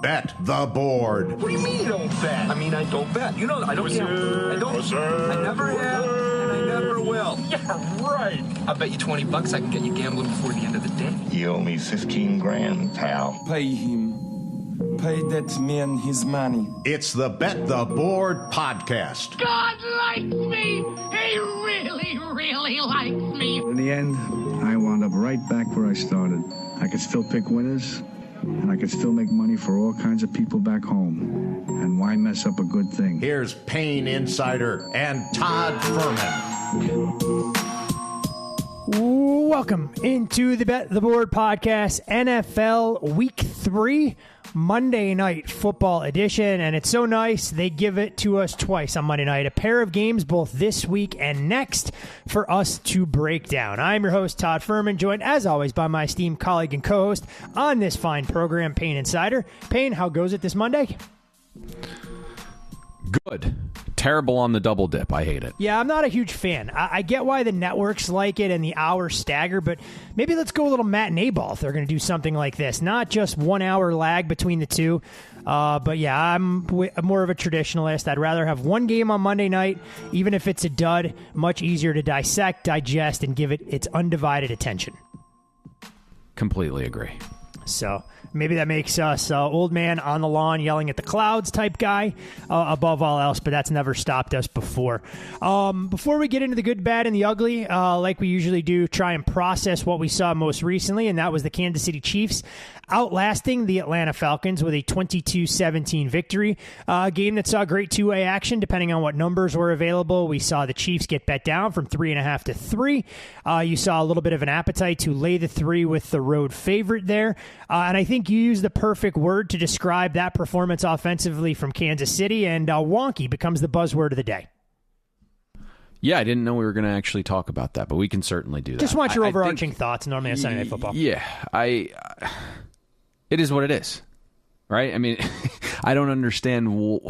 Bet the Board. What do you mean you don't bet? I mean, I don't bet. You know, I don't gamble. I don't. I never have, and I never will. Yeah, right. I bet you $20 I can get you gambling before the end of the day. You owe me 15 grand, pal. Pay him. Pay that man his money. It's the Bet the Board podcast. God likes me. He really, really likes me. In the end, I wound up right back where I started. I could still pick winners, and I could still make money for all kinds of people back home. And why mess up a good thing? Here's Payne Insider and Todd Fuhrman. Welcome into the Bet the Board podcast, NFL Week 3, Monday Night Football edition. And it's so nice they give it to us twice on Monday night. A pair of games both this week and next for us to break down. I'm your host, Todd Fuhrman, joined as always by my esteemed colleague and co-host on this fine program, Payne Insider. Payne, how goes it this Monday? Good. Terrible on the double dip. I hate it. Yeah, I'm not a huge fan. I get why the networks like it and the hours stagger, but maybe let's go a little matinee ball if they're going to do something like this. Not just 1 hour lag between the two. But yeah, I'm more of a traditionalist. I'd rather have one game on Monday night, even if it's a dud, much easier to dissect, digest, and give it its undivided attention. Completely agree. So maybe that makes us old man on the lawn yelling at the clouds type guy above all else, but that's never stopped us before. Before we get into the good, bad, and the ugly, like we usually do, try and process what we saw most recently, and that was the Kansas City Chiefs outlasting the Atlanta Falcons with a 22-17 victory. A game that saw great two-way action, depending on what numbers were available. We saw the Chiefs get bet down from 3.5 to 3. You saw a little bit of an appetite to lay the 3 with the road favorite there. And I think you used the perfect word to describe that performance offensively from Kansas City, and wonky becomes the buzzword of the day. Yeah, I didn't know we were going to actually talk about that, but we can certainly do that. Just want your overarching thoughts normally on Sunday Night Football. Yeah, it is what it is, right? I mean, I don't understand.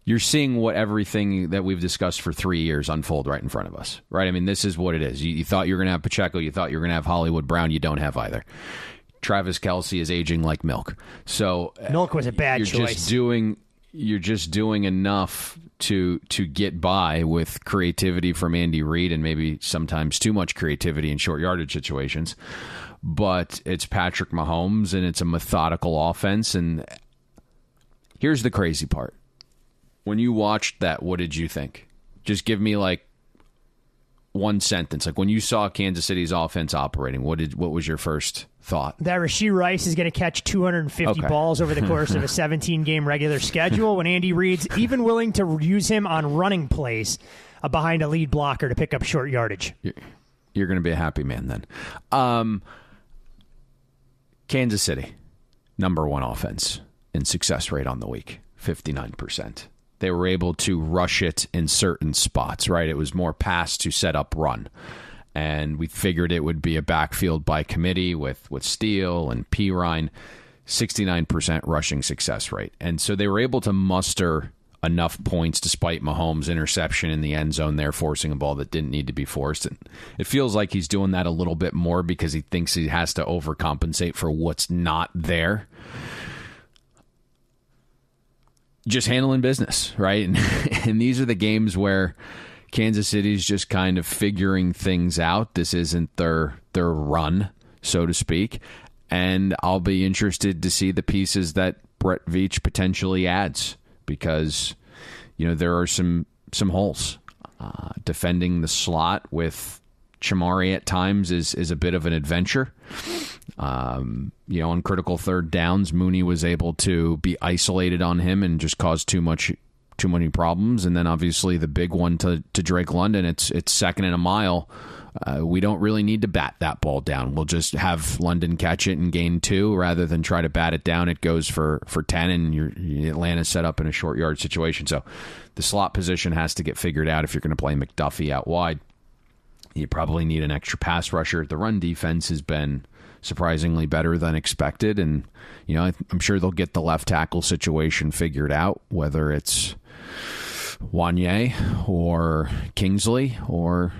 You're seeing what everything that we've discussed for 3 years unfold right in front of us, right? I mean, this is what it is. You thought you were going to have Pacheco. You thought you were going to have Hollywood Brown. You don't have either. Travis Kelce is aging like milk. So milk was a bad choice. You're just doing enough to get by with creativity from Andy Reid and maybe sometimes too much creativity in short yardage situations. But it's Patrick Mahomes and it's a methodical offense. And here's the crazy part. When you watched that, what did you think? Just give me like one sentence. Like when you saw Kansas City's offense operating, what was your first thought? That Rashee Rice is going to catch 250 balls over the course of a 17-game regular schedule when Andy Reid's even willing to use him on running plays behind a lead blocker to pick up short yardage. You're going to be a happy man then. Kansas City, number 1 offense in success rate on the week, 59%. They were able to rush it in certain spots, right? It was more pass to set up run. And we figured it would be a backfield by committee with Steele and Pirine, 69% rushing success rate. And so they were able to muster enough points despite Mahomes' interception in the end zone there, forcing a ball that didn't need to be forced. And it feels like he's doing that a little bit more because he thinks he has to overcompensate for what's not there. Just handling business, right? And these are the games where Kansas City's just kind of figuring things out. This isn't their run, so to speak. And I'll be interested to see the pieces that Brett Veach potentially adds because, you know, there are some holes. Defending the slot with Chamari at times is a bit of an adventure. You know, on critical third downs, Mooney was able to be isolated on him and just cause too many problems. And then obviously the big one to Drake London, it's second and a mile. We don't really need to bat that ball down. We'll just have London catch it and gain 2 rather than try to bat it down. It goes for 10 and Atlanta's set up in a short yard situation. So the slot position has to get figured out if you're going to play McDuffie out wide. You probably need an extra pass rusher. The run defense has been surprisingly better than expected. And, you know, I'm sure they'll get the left tackle situation figured out, whether it's Wanye or Kingsley or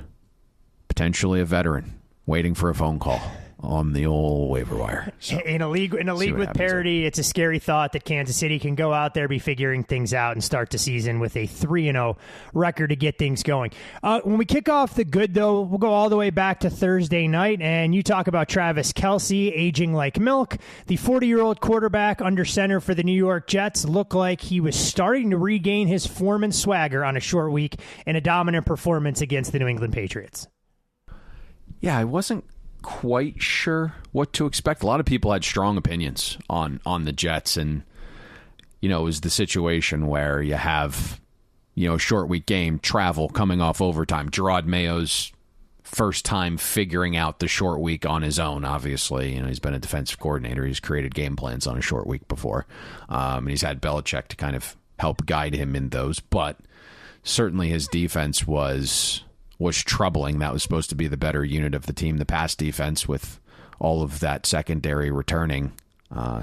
potentially a veteran waiting for a phone call. on the old waiver wire. So, in a league with parity, it's a scary thought that Kansas City can go out there, be figuring things out, and start the season with a 3-0 record to get things going. When we kick off the good, though, we'll go all the way back to Thursday night, and you talk about Travis Kelce aging like milk. The 40-year-old quarterback under center for the New York Jets looked like he was starting to regain his form and swagger on a short week in a dominant performance against the New England Patriots. Yeah, I wasn't quite sure what to expect. A lot of people had strong opinions on the Jets, and it was the situation where you have a short week game, travel, coming off overtime. Gerard Mayo's first time figuring out the short week on his own. Obviously, he's been a defensive coordinator. He's created game plans on a short week before, and he's had Belichick to kind of help guide him in those. But certainly his defense was troubling. That was supposed to be the better unit of the team. The pass defense, with all of that secondary returning,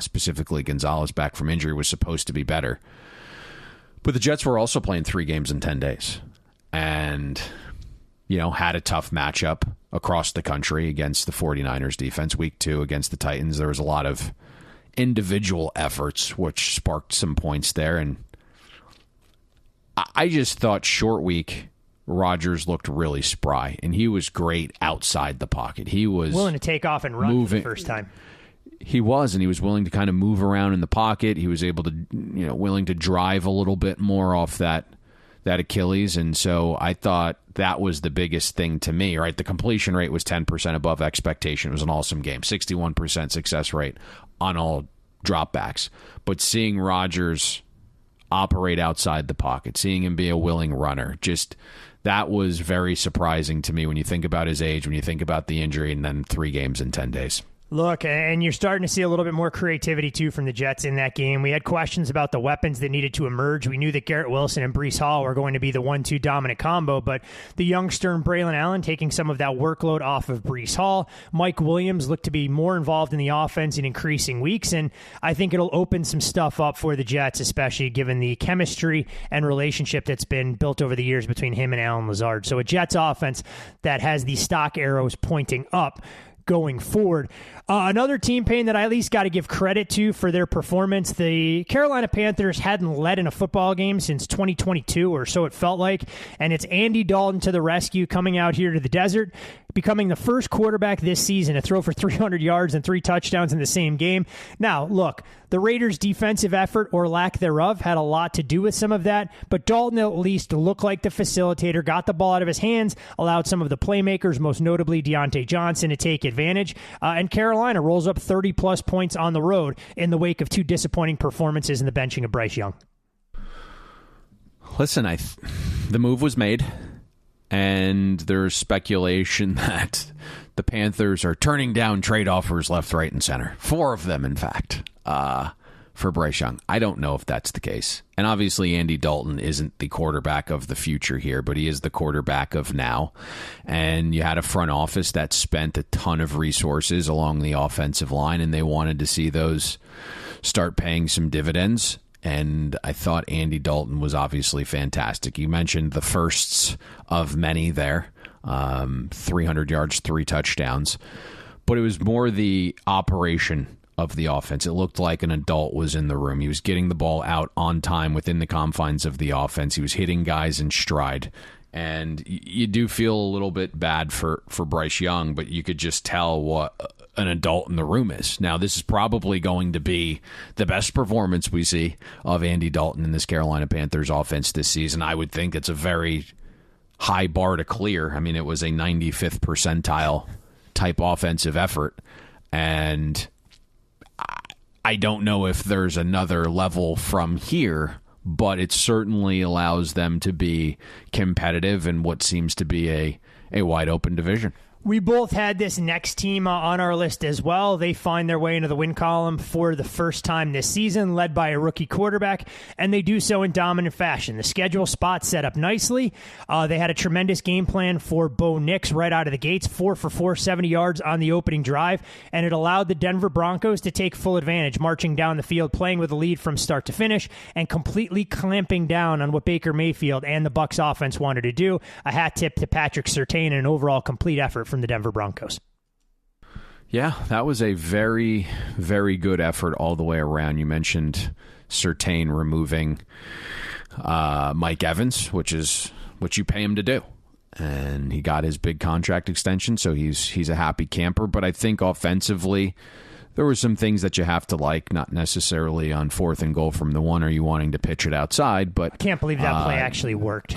specifically Gonzalez back from injury, was supposed to be better. But the Jets were also playing 3 games in 10 days and, had a tough matchup across the country against the 49ers defense. Week 2 against the Titans, there was a lot of individual efforts, which sparked some points there. And I just thought short week, Rodgers looked really spry, and he was great outside the pocket. He was willing to take off and run for the first time. He was, and he was willing to kind of move around in the pocket. He was able to, willing to drive a little bit more off that Achilles, and so I thought that was the biggest thing to me, right? The completion rate was 10% above expectation. It was an awesome game, 61% success rate on all dropbacks. But seeing Rodgers operate outside the pocket, seeing him be a willing runner, that was very surprising to me when you think about his age, when you think about the injury, and then 3 games in 10 days. Look, and you're starting to see a little bit more creativity, too, from the Jets in that game. We had questions about the weapons that needed to emerge. We knew that Garrett Wilson and Breece Hall were going to be the 1-2 dominant combo, but the youngster and Braylon Allen taking some of that workload off of Breece Hall. Mike Williams looked to be more involved in the offense in increasing weeks, and I think it'll open some stuff up for the Jets, especially given the chemistry and relationship that's been built over the years between him and Allen Lazard. So a Jets offense that has the stock arrows pointing up going forward. Another team, Payne, that I at least got to give credit to for their performance. The Carolina Panthers hadn't led in a football game since 2022, or so it felt like, and it's Andy Dalton to the rescue, coming out here to the desert, becoming the first quarterback this season to throw for 300 yards and 3 touchdowns in the same game. Now, look, the Raiders' defensive effort, or lack thereof, had a lot to do with some of that, but Dalton at least looked like the facilitator, got the ball out of his hands, allowed some of the playmakers, most notably Deontay Johnson, to take advantage, and Carolina rolls up 30-plus points on the road in the wake of 2 disappointing performances in the benching of Bryce Young. Listen, the move was made, and there's speculation that the Panthers are turning down trade offers left, right, and center. 4 of them, in fact, for Bryce Young. I don't know if that's the case. And obviously Andy Dalton isn't the quarterback of the future here, but he is the quarterback of now. And you had a front office that spent a ton of resources along the offensive line, and they wanted to see those start paying some dividends. And I thought Andy Dalton was obviously fantastic. You mentioned the firsts of many there, 300 yards, 3 touchdowns. But it was more the operation of the offense. It looked like an adult was in the room. He was getting the ball out on time within the confines of the offense. He was hitting guys in stride. And you do feel a little bit bad for Bryce Young, but you could just tell what an adult in the room is. Now, this is probably going to be the best performance we see of Andy Dalton in this Carolina Panthers offense this season. I would think it's a very high bar to clear. I mean, it was a 95th percentile type offensive effort. And I don't know if there's another level from here, but it certainly allows them to be competitive in what seems to be a wide open division. We both had this next team on our list as well. They find their way into the win column for the first time this season, led by a rookie quarterback, and they do so in dominant fashion. The schedule spot set up nicely. They had a tremendous game plan for Bo Nix right out of the gates, 4 for 4, 70 yards on the opening drive, and it allowed the Denver Broncos to take full advantage, marching down the field, playing with a lead from start to finish, and completely clamping down on what Baker Mayfield and the Bucs offense wanted to do. A hat tip to Patrick Surtain and an overall complete effort from the Denver Broncos. Yeah, that was a very, very good effort all the way around. You mentioned Surtain removing Mike Evans, which is what you pay him to do. And he got his big contract extension, so he's a happy camper. But I think offensively, there were some things that you have to like, not necessarily on 4th and goal from the 1. Are you wanting to pitch it outside? But I can't believe that play actually worked.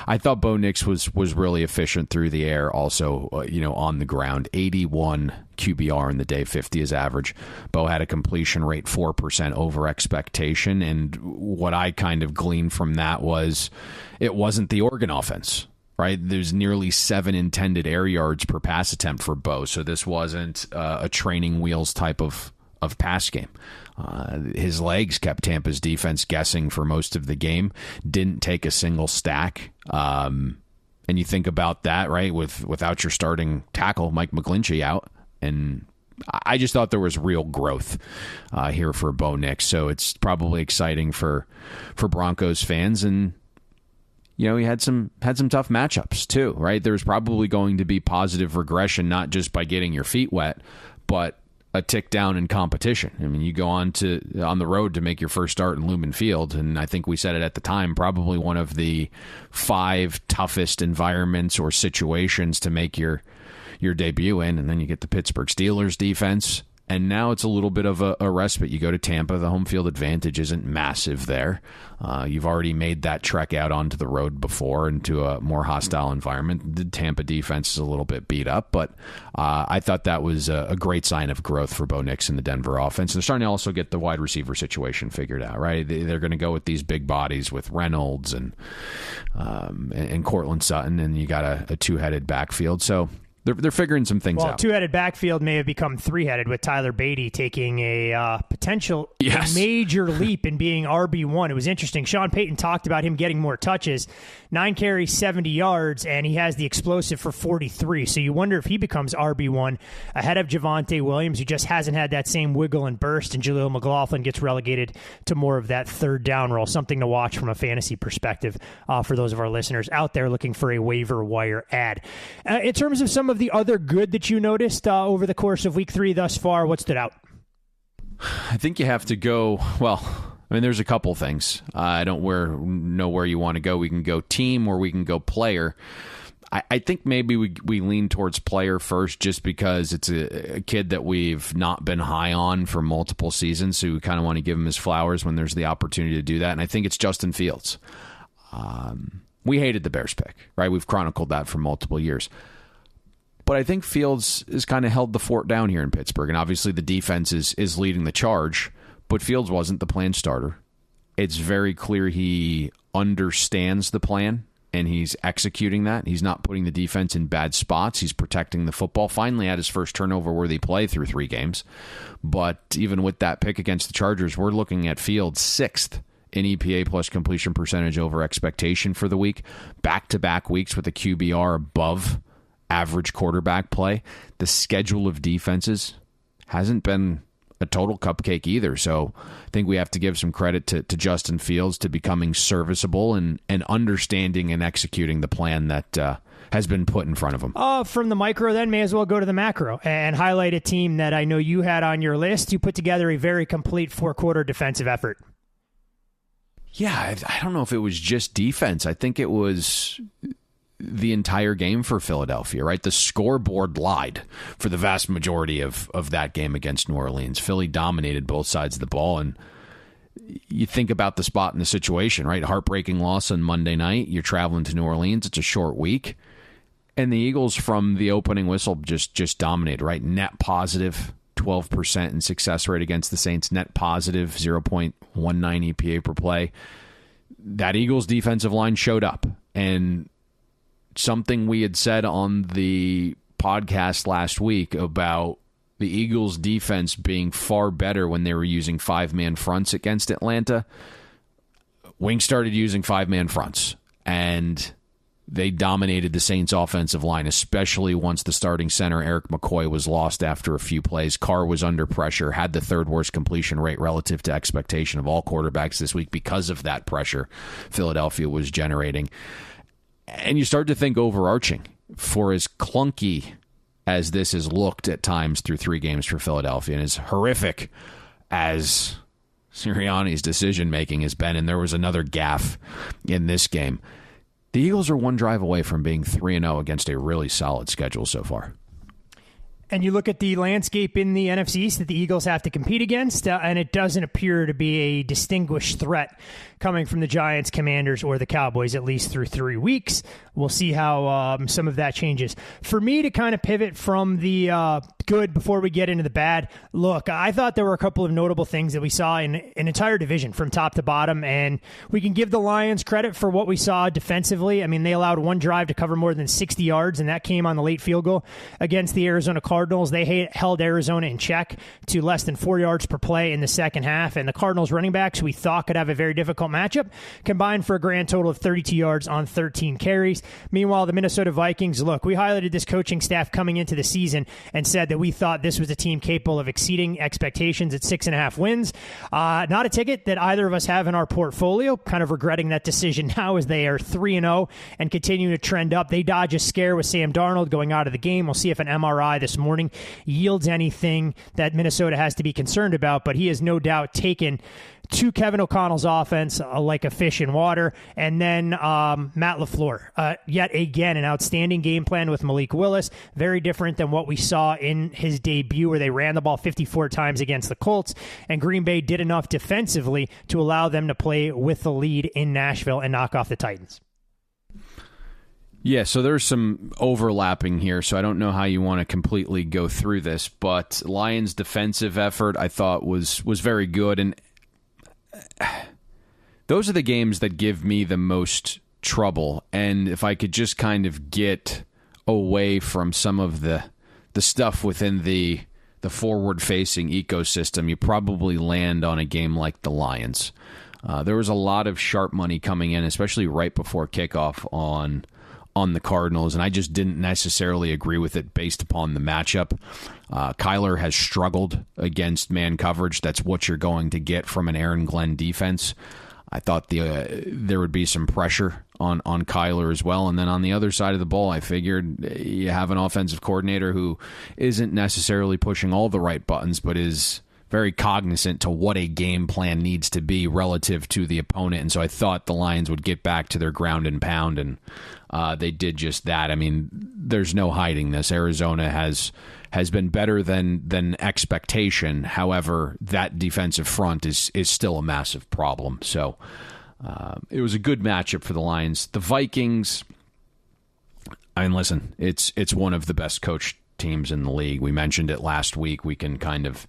I thought Bo Nix was really efficient through the air, also on the ground. 81 QBR in the day, 50 is average. Bo had a completion rate 4% over expectation, and what I kind of gleaned from that was it wasn't the Oregon offense. Right, there's nearly 7 intended air yards per pass attempt for Bo, so this wasn't a training wheels type of pass game. His legs kept Tampa's defense guessing for most of the game. Didn't take a single stack. And you think about that, right? Without your starting tackle, Mike McGlinchey out, and I just thought there was real growth here for Bo Nix. So it's probably exciting for Broncos fans, and he had some tough matchups too, right? There's probably going to be positive regression, not just by getting your feet wet, but a tick down in competition. I mean, you go on the road to make your first start in Lumen Field, and I think we said it at the time, probably one of the 5 toughest environments or situations to make your debut in, and then you get the Pittsburgh Steelers defense. And now it's a little bit of a respite. You go to Tampa, the home field advantage isn't massive there. You've already made that trek out onto the road before into a more hostile environment. The Tampa defense is a little bit beat up, but I thought that was a great sign of growth for Bo Nix in the Denver offense. They're starting to also get the wide receiver situation figured out, right? They're going to go with these big bodies with Reynolds and Cortland Sutton, and you got a 2-headed backfield. So they're figuring some things out. 2-headed backfield may have become 3-headed with Tyler Beatty taking a potential major leap in being RB1. It was interesting. Sean Payton talked about him getting more touches, 9 carries, 70 yards, and he has the explosive for 43. So you wonder if he becomes RB1 ahead of Javonte Williams, who just hasn't had that same wiggle and burst, and Jaleel McLaughlin gets relegated to more of that third down role. Something to watch from a fantasy perspective for those of our listeners out there looking for a waiver wire ad. In terms of some of the other good that you noticed over the course of week 3 thus far, what stood out? I think you have to go, there's a couple things. I don't know where you want to go. We can go team or we can go player. I think maybe we lean towards player first just because it's a kid that we've not been high on for multiple seasons, so we kind of want to give him his flowers when there's the opportunity to do that, and I think it's Justin Fields. We hated the Bears pick, right? We've chronicled that for multiple years. But I think Fields has kind of held the fort down here in Pittsburgh, and obviously the defense is leading the charge, but Fields wasn't the planned starter. It's very clear he understands the plan, and he's executing that. He's not putting the defense in bad spots. He's protecting the football. Finally had his first turnover-worthy play through 3 games. But even with that pick against the Chargers, we're looking at Fields 6th in EPA plus completion percentage over expectation for the week. Back-to-back weeks with a QBR above average quarterback play. The schedule of defenses hasn't been a total cupcake either. So I think we have to give some credit to Justin Fields to becoming serviceable and understanding and executing the plan that has been put in front of him. From the micro, then, may as well go to the macro and highlight a team that I know you had on your list. You put together a very complete 4-quarter defensive effort. Yeah, I don't know if it was just defense. I think it was the entire game for Philadelphia, right? The scoreboard lied for the vast majority of that game against New Orleans. Philly dominated both sides of the ball, and you think about the spot in the situation, right? Heartbreaking loss on Monday night. You're traveling to New Orleans. It's a short week. And the Eagles from the opening whistle just dominated, right? Net positive 12% in success rate against the Saints. Net positive 0.19 EPA per play. That Eagles defensive line showed up, and something we had said on the podcast last week about the Eagles defense being far better when they were using 5-man fronts against Atlanta. Wings started using 5-man fronts, and they dominated the Saints offensive line, especially once the starting center, Eric McCoy, was lost after a few plays. Carr was under pressure, had the 3rd worst completion rate relative to expectation of all quarterbacks this week because of that pressure Philadelphia was generating. And you start to think overarching, for as clunky as this has looked at times through 3 games for Philadelphia, and as horrific as Sirianni's decision-making has been, and there was another gaffe in this game, the Eagles are 1 drive away from being 3-0 against a really solid schedule so far. And you look at the landscape in the NFC East that the Eagles have to compete against, and it doesn't appear to be a distinguished threat coming from the Giants, Commanders, or the Cowboys, at least through 3 weeks. We'll see how some of that changes. For me to kind of pivot from the good before we get into the bad, look, I thought there were a couple of notable things that we saw in an entire division from top to bottom, and we can give the Lions credit for what we saw defensively. I mean, they allowed 1 drive to cover more than 60 yards, and that came on the late field goal against the Arizona Cardinals. They held Arizona in check to less than 4 yards per play in the second half, and the Cardinals running backs, we thought could have a very difficult matchup, combined for a grand total of 32 yards on 13 carries. Meanwhile, the Minnesota Vikings, look, we highlighted this coaching staff coming into the season and said that we thought this was a team capable of exceeding expectations at 6.5 wins. Not a ticket that either of us have in our portfolio. Kind of regretting that decision now as they are 3-0 and continue to trend up. They dodge a scare with Sam Darnold going out of the game. We'll see if an MRI this morning yields anything that Minnesota has to be concerned about, but he has no doubt taken to Kevin O'Connell's offense like a fish in water. And then Matt LaFleur, yet again, an outstanding game plan with Malik Willis. Very different than what we saw in his debut where they ran the ball 54 times against the Colts. And Green Bay did enough defensively to allow them to play with the lead in Nashville and knock off the Titans. Yeah, so there's some overlapping here, so I don't know how you want to completely go through this, but Lions' defensive effort I thought was very good, and those are the games that give me the most trouble. And if I could just kind of get away from some of the stuff within the forward-facing ecosystem, you probably land on a game like the Lions. There was a lot of sharp money coming in, especially right before kickoff on the Cardinals, and I just didn't necessarily agree with it based upon the matchup. Kyler has struggled against man coverage. That's what you're going to get from an Aaron Glenn defense. I thought there would be some pressure on Kyler as well. And then on the other side of the ball, I figured you have an offensive coordinator who isn't necessarily pushing all the right buttons, but is very cognizant to what a game plan needs to be relative to the opponent. And so I thought the Lions would get back to their ground and pound, and they did just that. I mean, there's no hiding this. Arizona has been better than expectation. However, that defensive front is still a massive problem. So it was a good matchup for the Lions. The Vikings, I mean, listen, it's one of the best coached teams in the league. We mentioned it last week. We can kind of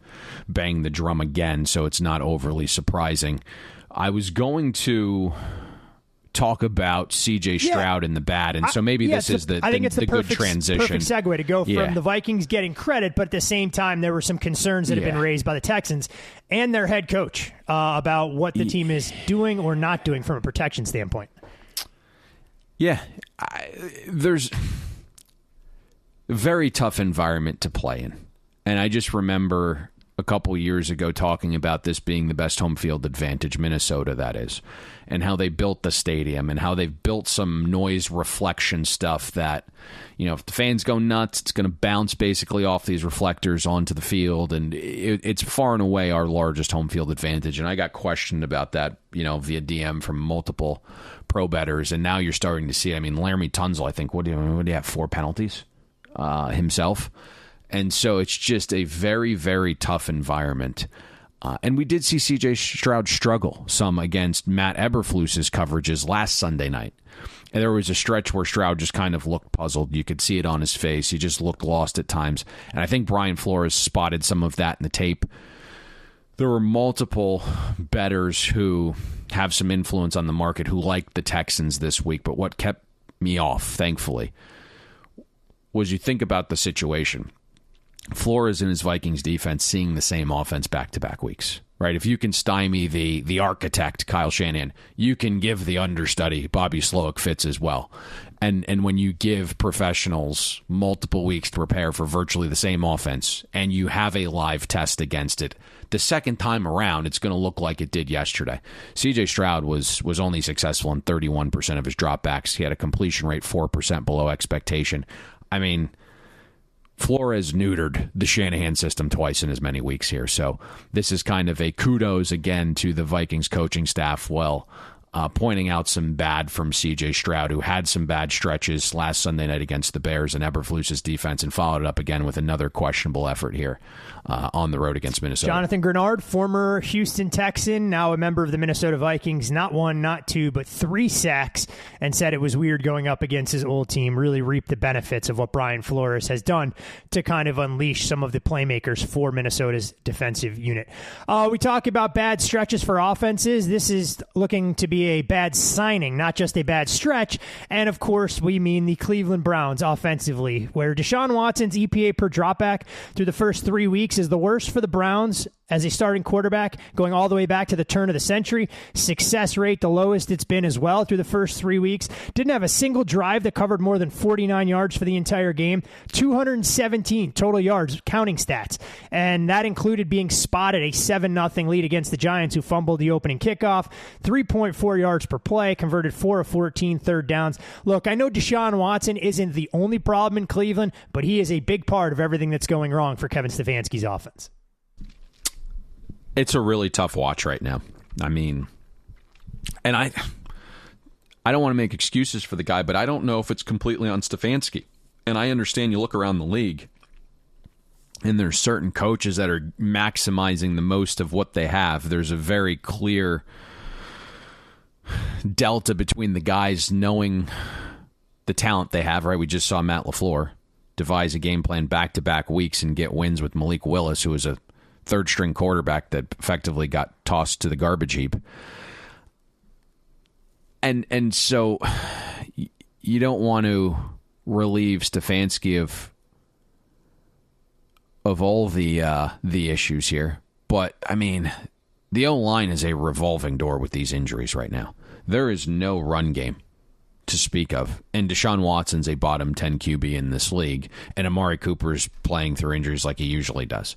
bang the drum again, so it's not overly surprising. I was going to talk about CJ Stroud and the bad, and so maybe this is the good transition. Perfect segue to go from the Vikings getting credit, but at the same time, there were some concerns that have been raised by the Texans and their head coach about what the team is doing or not doing from a protection standpoint. Yeah, there's a very tough environment to play in. And I just remember a couple years ago talking about this being the best home field advantage, Minnesota, that is, and how they built the stadium and how they've built some noise reflection stuff that, you know, if the fans go nuts, it's going to bounce basically off these reflectors onto the field. And it's far and away our largest home field advantage. And I got questioned about that, you know, via DM from multiple pro bettors. And now you're starting to see, I mean, Laramie Tunzel, I think, what do you have, 4 penalties? Himself. And so it's just a very, very tough environment. And we did see CJ Stroud struggle some against Matt Eberflus's coverages last Sunday night. And there was a stretch where Stroud just kind of looked puzzled. You could see it on his face. He just looked lost at times. And I think Brian Flores spotted some of that in the tape. There were multiple bettors who have some influence on the market who liked the Texans this week. But what kept me off, thankfully, was you think about the situation. Flores and his Vikings defense seeing the same offense back-to-back weeks, right? If you can stymie the architect, Kyle Shanahan, you can give the understudy, Bobby Slowick, fits as well. And when you give professionals multiple weeks to prepare for virtually the same offense and you have a live test against it, the second time around, it's going to look like it did yesterday. CJ Stroud was only successful in 31% of his dropbacks. He had a completion rate 4% below expectation. I mean, Flores neutered the Shanahan system twice in as many weeks here. So this is kind of a kudos again to the Vikings coaching staff. Pointing out some bad from C.J. Stroud, who had some bad stretches last Sunday night against the Bears and Eberflus's defense, and followed it up again with another questionable effort here on the road against Minnesota. Jonathan Grenard, former Houston Texan, now a member of the Minnesota Vikings, not one, not two, but 3 sacks, and said it was weird going up against his old team, really reaped the benefits of what Brian Flores has done to kind of unleash some of the playmakers for Minnesota's defensive unit. We talk about bad stretches for offenses. This is looking to be a bad signing, not just a bad stretch. And of course, we mean the Cleveland Browns offensively, where Deshaun Watson's EPA per dropback through the first 3 weeks is the worst for the Browns as a starting quarterback, going all the way back to the turn of the century. Success rate, the lowest it's been as well through the first 3 weeks. Didn't have a single drive that covered more than 49 yards for the entire game. 217 total yards, counting stats. And that included being spotted a 7-0 lead against the Giants, who fumbled the opening kickoff. 3.4 yards per play, converted 4 of 14 third downs. Look, I know Deshaun Watson isn't the only problem in Cleveland, but he is a big part of everything that's going wrong for Kevin Stefanski's offense. It's a really tough watch right now. I mean, and I don't want to make excuses for the guy, but I don't know if it's completely on Stefanski. And I understand you look around the league, and there's certain coaches that are maximizing the most of what they have. There's a very clear delta between the guys knowing the talent they have, right? We just saw Matt LaFleur devise a game plan back-to-back weeks and get wins with Malik Willis, who was a third-string quarterback that effectively got tossed to the garbage heap. And so you don't want to relieve Stefanski of all the issues here. But, I mean, the O-line is a revolving door with these injuries right now. There is no run game to speak of. And Deshaun Watson's a bottom 10 QB in this league, and Amari Cooper's playing through injuries like he usually does.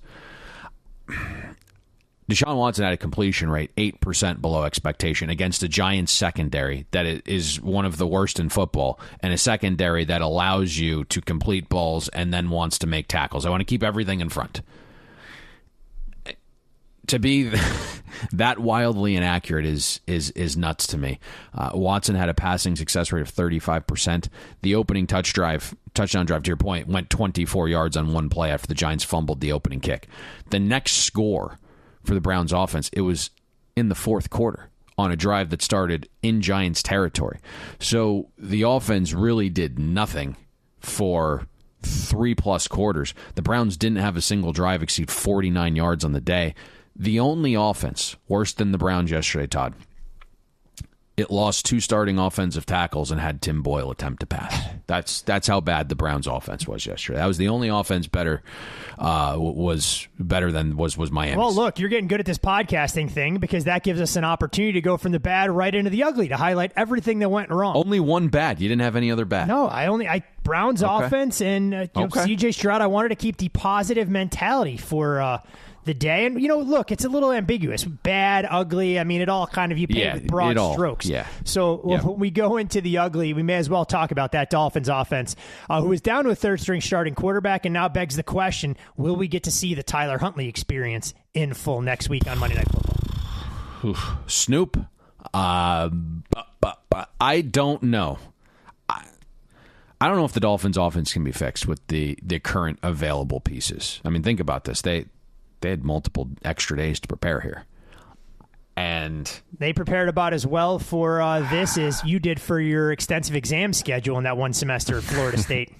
Deshaun Watson had a completion rate 8% below expectation against a Giants secondary that is one of the worst in football, and a secondary that allows you to complete balls and then wants to make tackles. I want to keep everything in front. To be that wildly inaccurate is nuts to me. Watson had a passing success rate of 35%. The opening touchdown drive, to your point, went 24 yards on one play after the Giants fumbled the opening kick. The next score for the Browns offense, it was in the fourth quarter on a drive that started in Giants territory. So the offense really did nothing for 3+ quarters. The Browns didn't have a single drive exceed 49 yards on the day. The only offense worse than the Browns yesterday, Todd, it lost 2 starting offensive tackles and had Tim Boyle attempt to pass. That's how bad the Browns offense was yesterday. That was the only offense was better than was Miami's. Well, look, you're getting good at this podcasting thing because that gives us an opportunity to go from the bad right into the ugly, to highlight everything that went wrong. Only one bad. You didn't have any other bad. No, Browns offense and C.J. Stroud. I wanted to keep the positive mentality for the day. And, look, it's a little ambiguous. Bad, ugly. I mean, it all kind of, you paint with broad strokes. Yeah. So when we go into the ugly, we may as well talk about that Dolphins offense, who is down to a third-string starting quarterback, and now begs the question, will we get to see the Tyler Huntley experience in full next week on Monday Night Football? Snoop? But I don't know. I don't know if the Dolphins offense can be fixed with the current available pieces. I mean, think about this. They had multiple extra days to prepare here. And they prepared about as well for this as you did for your extensive exam schedule in that one semester at Florida State.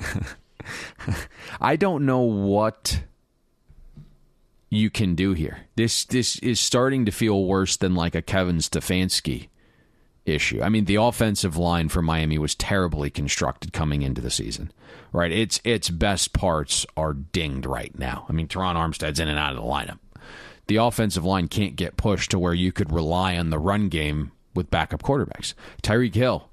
I don't know what you can do here. This is starting to feel worse than like a Kevin Stefanski issue. I mean, the offensive line for Miami was terribly constructed coming into the season, right? Its best parts are dinged right now. I mean, Teron Armstead's in and out of the lineup. The offensive line can't get pushed to where you could rely on the run game with backup quarterbacks. Tyreek Hill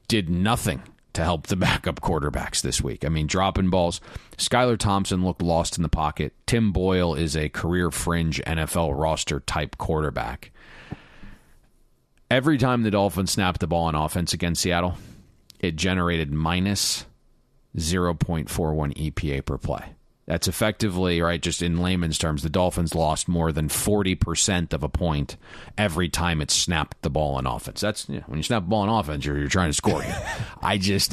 did nothing to help the backup quarterbacks this week. I mean, dropping balls. Skylar Thompson looked lost in the pocket. Tim Boyle is a career fringe NFL roster type quarterback. Every time the Dolphins snapped the ball on offense against Seattle, it generated minus 0.41 EPA per play. That's effectively, right, just in layman's terms, the Dolphins lost more than 40% of a point every time it snapped the ball on offense. That's when you snap the ball on offense, you're trying to score. I just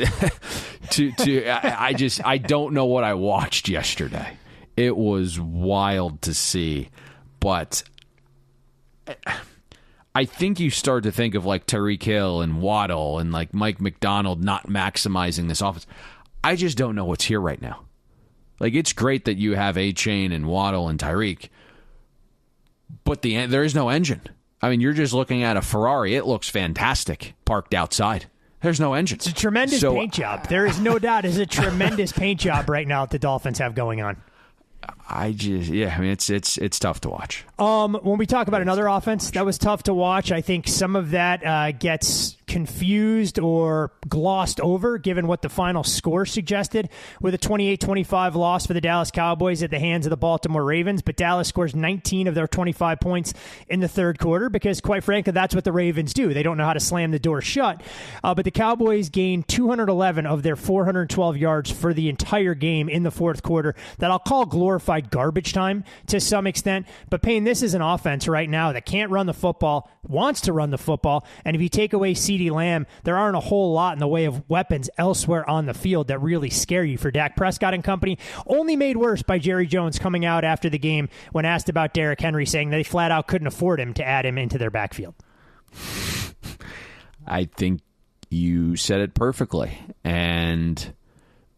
I don't know what I watched yesterday. It was wild to see, but I think you start to think of like Tyreek Hill and Waddle and like Mike McDonald not maximizing this offense. I just don't know what's here right now. Like, it's great that you have A-Chain and Waddle and Tyreek, but there is no engine. I mean, you're just looking at a Ferrari. It looks fantastic parked outside. There's no engine. It's a tremendous paint job. There is no doubt it's a tremendous paint job right now that the Dolphins have going on. I mean, it's tough to watch. When we talk about another offense that was tough to watch, I think some of that gets confused or glossed over given what the final score suggested with a 28-25 loss for the Dallas Cowboys at the hands of the Baltimore Ravens. But Dallas scores 19 of their 25 points in the third quarter because, quite frankly, that's what the Ravens do. They don't know how to slam the door shut. But the Cowboys gained 211 of their 412 yards for the entire game in the fourth quarter that I'll call glorified garbage time to some extent. But Payne, this is an offense right now that can't run the football, wants to run the football, and if you take away CeeDee Lamb, there aren't a whole lot in the way of weapons elsewhere on the field that really scare you for Dak Prescott and company. Only made worse by Jerry Jones coming out after the game when asked about Derrick Henry, saying they flat out couldn't afford him to add him into their backfield. I think you said it perfectly. And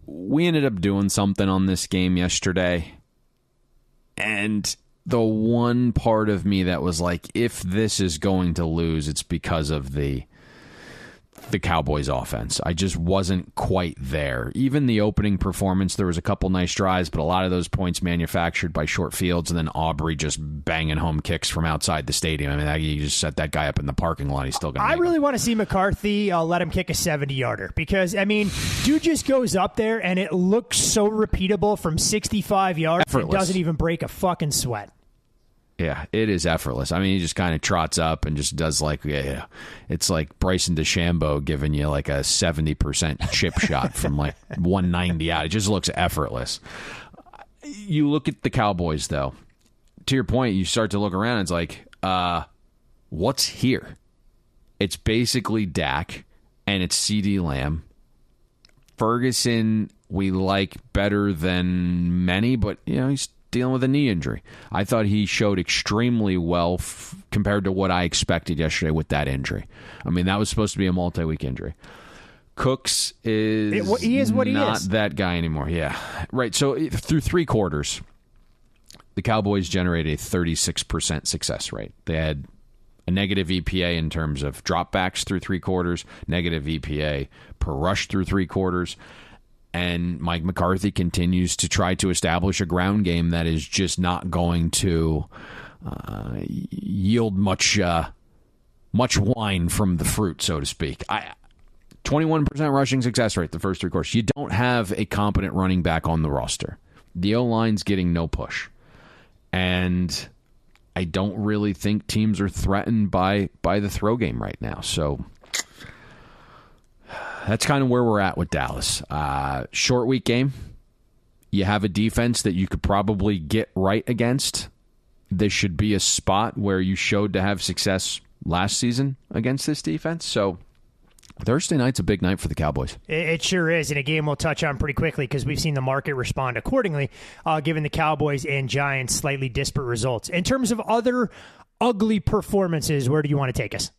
we ended up doing something on this game yesterday. And the one part of me that was like, if this is going to lose, it's because of the Cowboys offense. I just wasn't quite there. Even the opening performance, there was a couple nice drives, but a lot of those points manufactured by short fields, and then Aubrey just banging home kicks from outside the stadium. I mean, you just set that guy up in the parking lot. He's still going to I really want to see McCarthy let him kick a 70-yarder because, I mean, dude just goes up there and it looks so repeatable from 65 yards. Effortless. It doesn't even break a fucking sweat. Yeah, it is effortless. I mean, he just kind of trots up and just does like, it's like Bryson DeChambeau giving you like a 70% chip shot from like 190 out. It just looks effortless. You look at the Cowboys, though. To your point, you start to look around and it's like, what's here? It's basically Dak and it's CeeDee Lamb. Ferguson, we like better than many, but, he's dealing with a knee injury. I thought he showed extremely well compared to what I expected yesterday with that injury. I mean, that was supposed to be a multi-week injury. Cooks is not that guy anymore. Yeah, right. So through three quarters, the Cowboys generated a 36% success rate. They had a negative EPA in terms of dropbacks through three quarters, negative EPA per rush through three quarters. And Mike McCarthy continues to try to establish a ground game that is just not going to yield much wine from the fruit, so to speak. 21% rushing success rate the first three quarters. You don't have a competent running back on the roster. The O-line's getting no push. And I don't really think teams are threatened by the throw game right now. So that's kind of where we're at with Dallas. Short week game. You have a defense that you could probably get right against. This should be a spot where you showed to have success last season against this defense. So Thursday night's a big night for the Cowboys. It sure is, and a game we'll touch on pretty quickly because we've seen the market respond accordingly, given the Cowboys and Giants slightly disparate results. In terms of other ugly performances, where do you want to take us?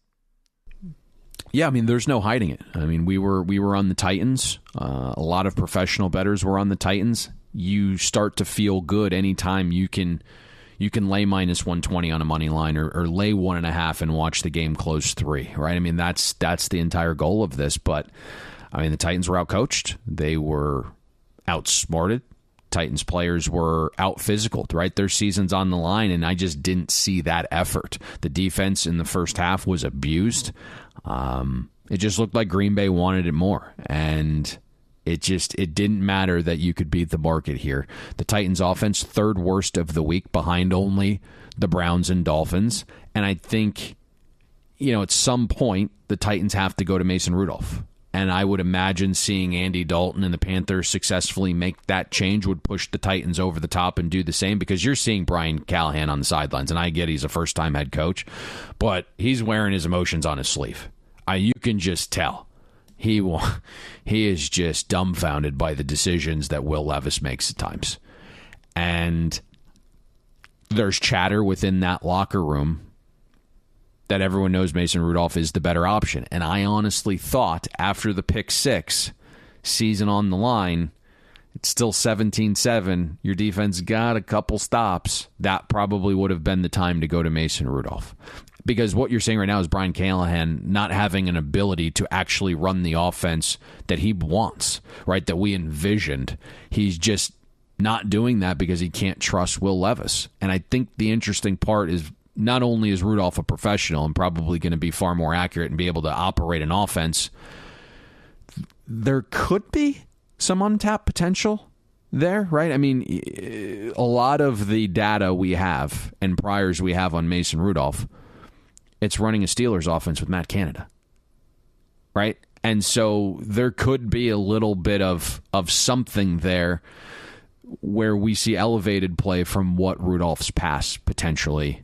Yeah, I mean, there's no hiding it. I mean, we were on the Titans. A lot of professional bettors were on the Titans. You start to feel good anytime you can lay minus 120 on a money line or lay 1.5 and watch the game close 3, right? I mean, that's the entire goal of this. But, I mean, the Titans were outcoached. They were outsmarted. Titans players were out-physicaled, right? Their season's on the line, and I just didn't see that effort. The defense in the first half was abused. It just looked like Green Bay wanted it more, and it didn't matter that you could beat the market here. The Titans offense, third worst of the week, behind only the Browns and Dolphins. And I think, at some point, the Titans have to go to Mason Rudolph. And I would imagine seeing Andy Dalton and the Panthers successfully make that change would push the Titans over the top and do the same, because you're seeing Brian Callahan on the sidelines, and I get he's a first-time head coach, but he's wearing his emotions on his sleeve. You can just tell. He is just dumbfounded by the decisions that Will Levis makes at times. And there's chatter within that locker room that everyone knows Mason Rudolph is the better option. And I honestly thought after the pick 6, season on the line, it's still 17-7, your defense got a couple stops, that probably would have been the time to go to Mason Rudolph. Because what you're saying right now is Brian Callahan not having an ability to actually run the offense that he wants, right, that we envisioned. He's just not doing that because he can't trust Will Levis. And I think the interesting part is not only is Rudolph a professional and probably going to be far more accurate and be able to operate an offense, there could be some untapped potential there, right? I mean, a lot of the data we have and priors we have on Mason Rudolph, it's running a Steelers offense with Matt Canada, right? And so there could be a little bit of something there where we see elevated play from what Rudolph's past potentially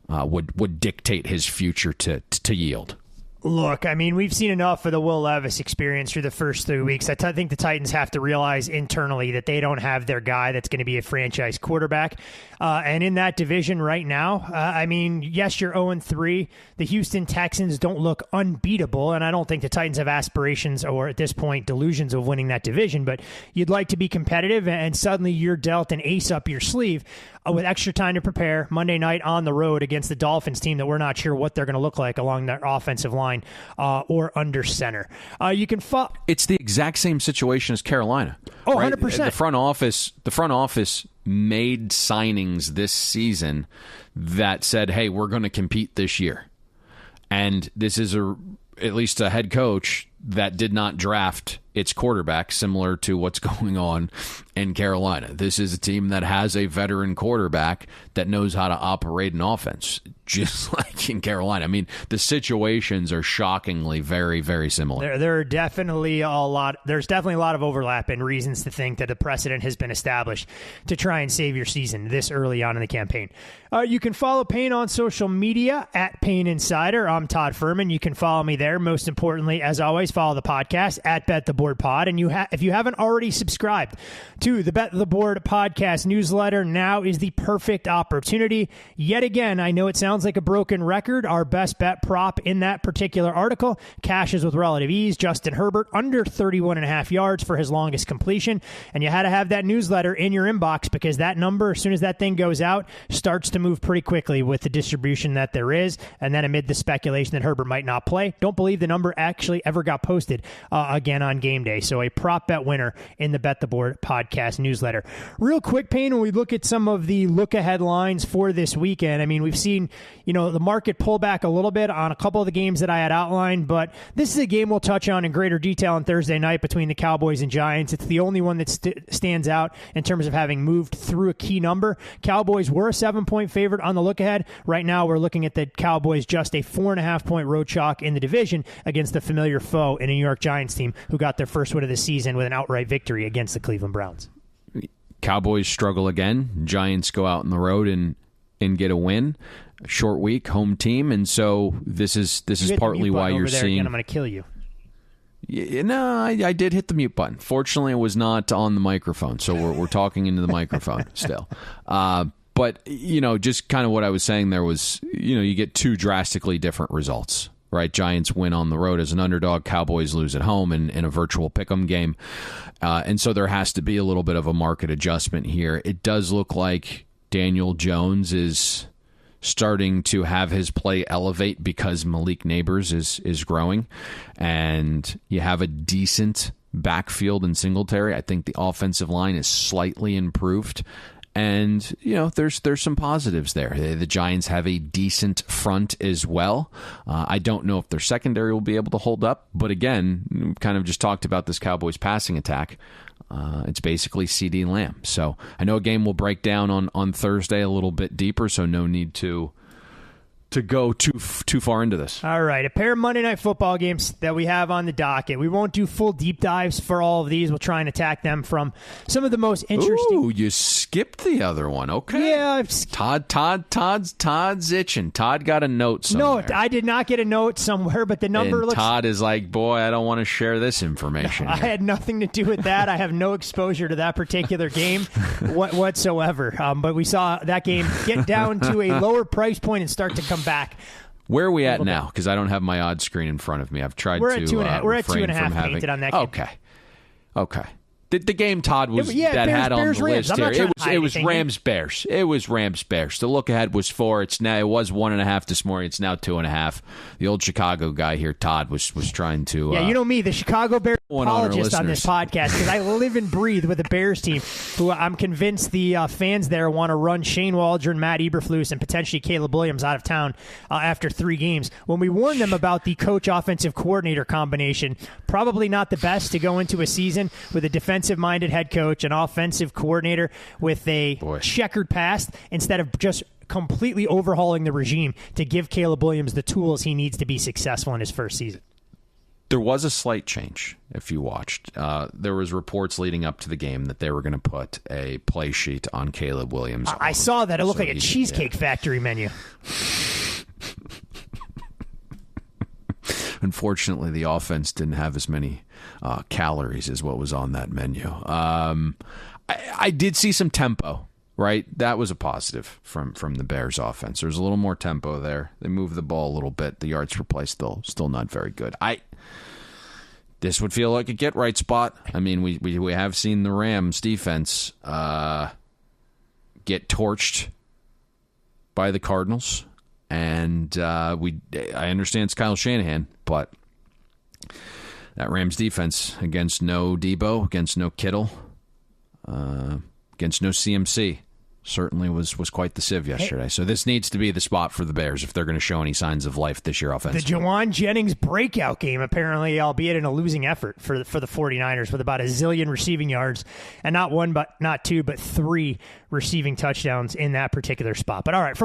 would dictate his future to yield. Look, I mean, we've seen enough of the Will Levis experience through the first 3 weeks. I think the Titans have to realize internally that they don't have their guy that's going to be a franchise quarterback. And in that division right now, I mean, yes, you're 0-3. The Houston Texans don't look unbeatable, and I don't think the Titans have aspirations or, at this point, delusions of winning that division. But you'd like to be competitive, and suddenly you're dealt an ace up your sleeve with extra time to prepare Monday night on the road against the Dolphins team that we're not sure what they're going to look like along their offensive line or under center. You can It's the exact same situation as Carolina. Oh, right? 100%. The front office made signings this season that said, hey, we're going to compete this year. And this is at least a head coach that did not draft its quarterback, similar to what's going on in Carolina. This is a team that has a veteran quarterback that knows how to operate an offense, just like in Carolina. I mean, the situations are shockingly very, very similar. There's definitely a lot of overlap and reasons to think that a precedent has been established to try and save your season this early on in the campaign. You can follow Payne on social media at Payne Insider. I'm Todd Fuhrman. You can follow me there. Most importantly, as always, follow the podcast at Bet the Board Pod. And if you haven't already subscribed to the Bet the Board podcast newsletter, now is the perfect opportunity. Yet again, I know it sounds like a broken record. Our best bet prop in that particular article cashes with relative ease. Justin Herbert under 31.5 yards for his longest completion. And you had to have that newsletter in your inbox because that number, as soon as that thing goes out, starts to move pretty quickly with the distribution that there is. And then amid the speculation that Herbert might not play, don't believe the number actually ever got posted again on game day. So a prop bet winner in the Bet the Board podcast newsletter. Real quick, Payne, when we look at some of the look-ahead lines for this weekend, I mean, we've seen, the market pull back a little bit on a couple of the games that I had outlined, but this is a game we'll touch on in greater detail on Thursday night between the Cowboys and Giants. It's the only one that stands out in terms of having moved through a key number. Cowboys were a 7-point favorite on the look-ahead. Right now, we're looking at the Cowboys just a 4.5-point road chalk in the division against the familiar foe in a New York Giants team who got their first win of the season with an outright victory against the Cleveland Browns. Cowboys struggle again. Giants go out on the road and get a win. A short week, home team, and so this is partly why you're seeing. Again, I'm going to kill you. No, I did hit the mute button. Fortunately, it was not on the microphone, so we're talking into the microphone still. But just kind of what I was saying there was, you get two drastically different results. Right, Giants win on the road as an underdog. Cowboys lose at home in a virtual pick'em game, and so there has to be a little bit of a market adjustment here. It does look like Daniel Jones is starting to have his play elevate because Malik Neighbors is growing, and you have a decent backfield in Singletary. I think the offensive line is slightly improved. And, there's some positives there. The Giants have a decent front as well. I don't know if their secondary will be able to hold up. But again, we kind of just talked about this Cowboys passing attack. It's basically CeeDee Lamb. So I know a game will break down on Thursday a little bit deeper, so no need to to go too far into this. All right, a pair of Monday Night Football games that we have on the docket. We won't do full deep dives for all of these. We'll try and attack them from some of the most interesting. Ooh, you skipped the other one. Okay. Yeah. Todd's itching. Todd got a note somewhere. No, I did not get a note somewhere, but the number and looks... Todd is like, boy, I don't want to share this information. I had nothing to do with that. I have no exposure to that particular game whatsoever. But we saw that game get down to a lower price point and start to come back. Where are we at now? Because I don't have my odds screen in front of me. I've tried to. We're at 2.5 painted on that game. Okay. The game Todd was Bears, had on Bears, the Rams. list here. It was Rams Bears. It was Rams Bears. The look ahead was 4. It was 1.5 this morning. It's now 2.5. The old Chicago guy here, Todd, was trying to. Yeah, you know me, the Chicago Bears apologist on this listeners. podcast, because I live and breathe with the Bears team, who I'm convinced the fans there want to run Shane Waldron, Matt Eberflus, and potentially Caleb Williams out of town after 3 games. When we warned them about the coach offensive coordinator combination, probably not the best to go into a season with a defensive-minded head coach, an offensive coordinator with a checkered past, instead of just completely overhauling the regime to give Caleb Williams the tools he needs to be successful in his first season. There was a slight change, if you watched. There was reports leading up to the game that they were going to put a play sheet on Caleb Williams' I saw that. It looked like a Cheesecake Factory menu. Unfortunately, the offense didn't have as many calories as what was on that menu. I did see some tempo, right? That was a positive from the Bears offense. There's a little more tempo there. They moved the ball a little bit. The yards per play still not very good. This would feel like a get-right spot. I mean, we have seen the Rams defense get torched by the Cardinals. And I understand it's Kyle Shanahan, but that Rams defense against no Debo, against no Kittle, against no CMC certainly was quite the sieve yesterday. So this needs to be the spot for the Bears if they're going to show any signs of life this year offensively. The Jawan Jennings breakout game, apparently, albeit in a losing effort for the 49ers, with about a zillion receiving yards, and not 1, but not 2, but 3 receiving touchdowns in that particular spot. But all right,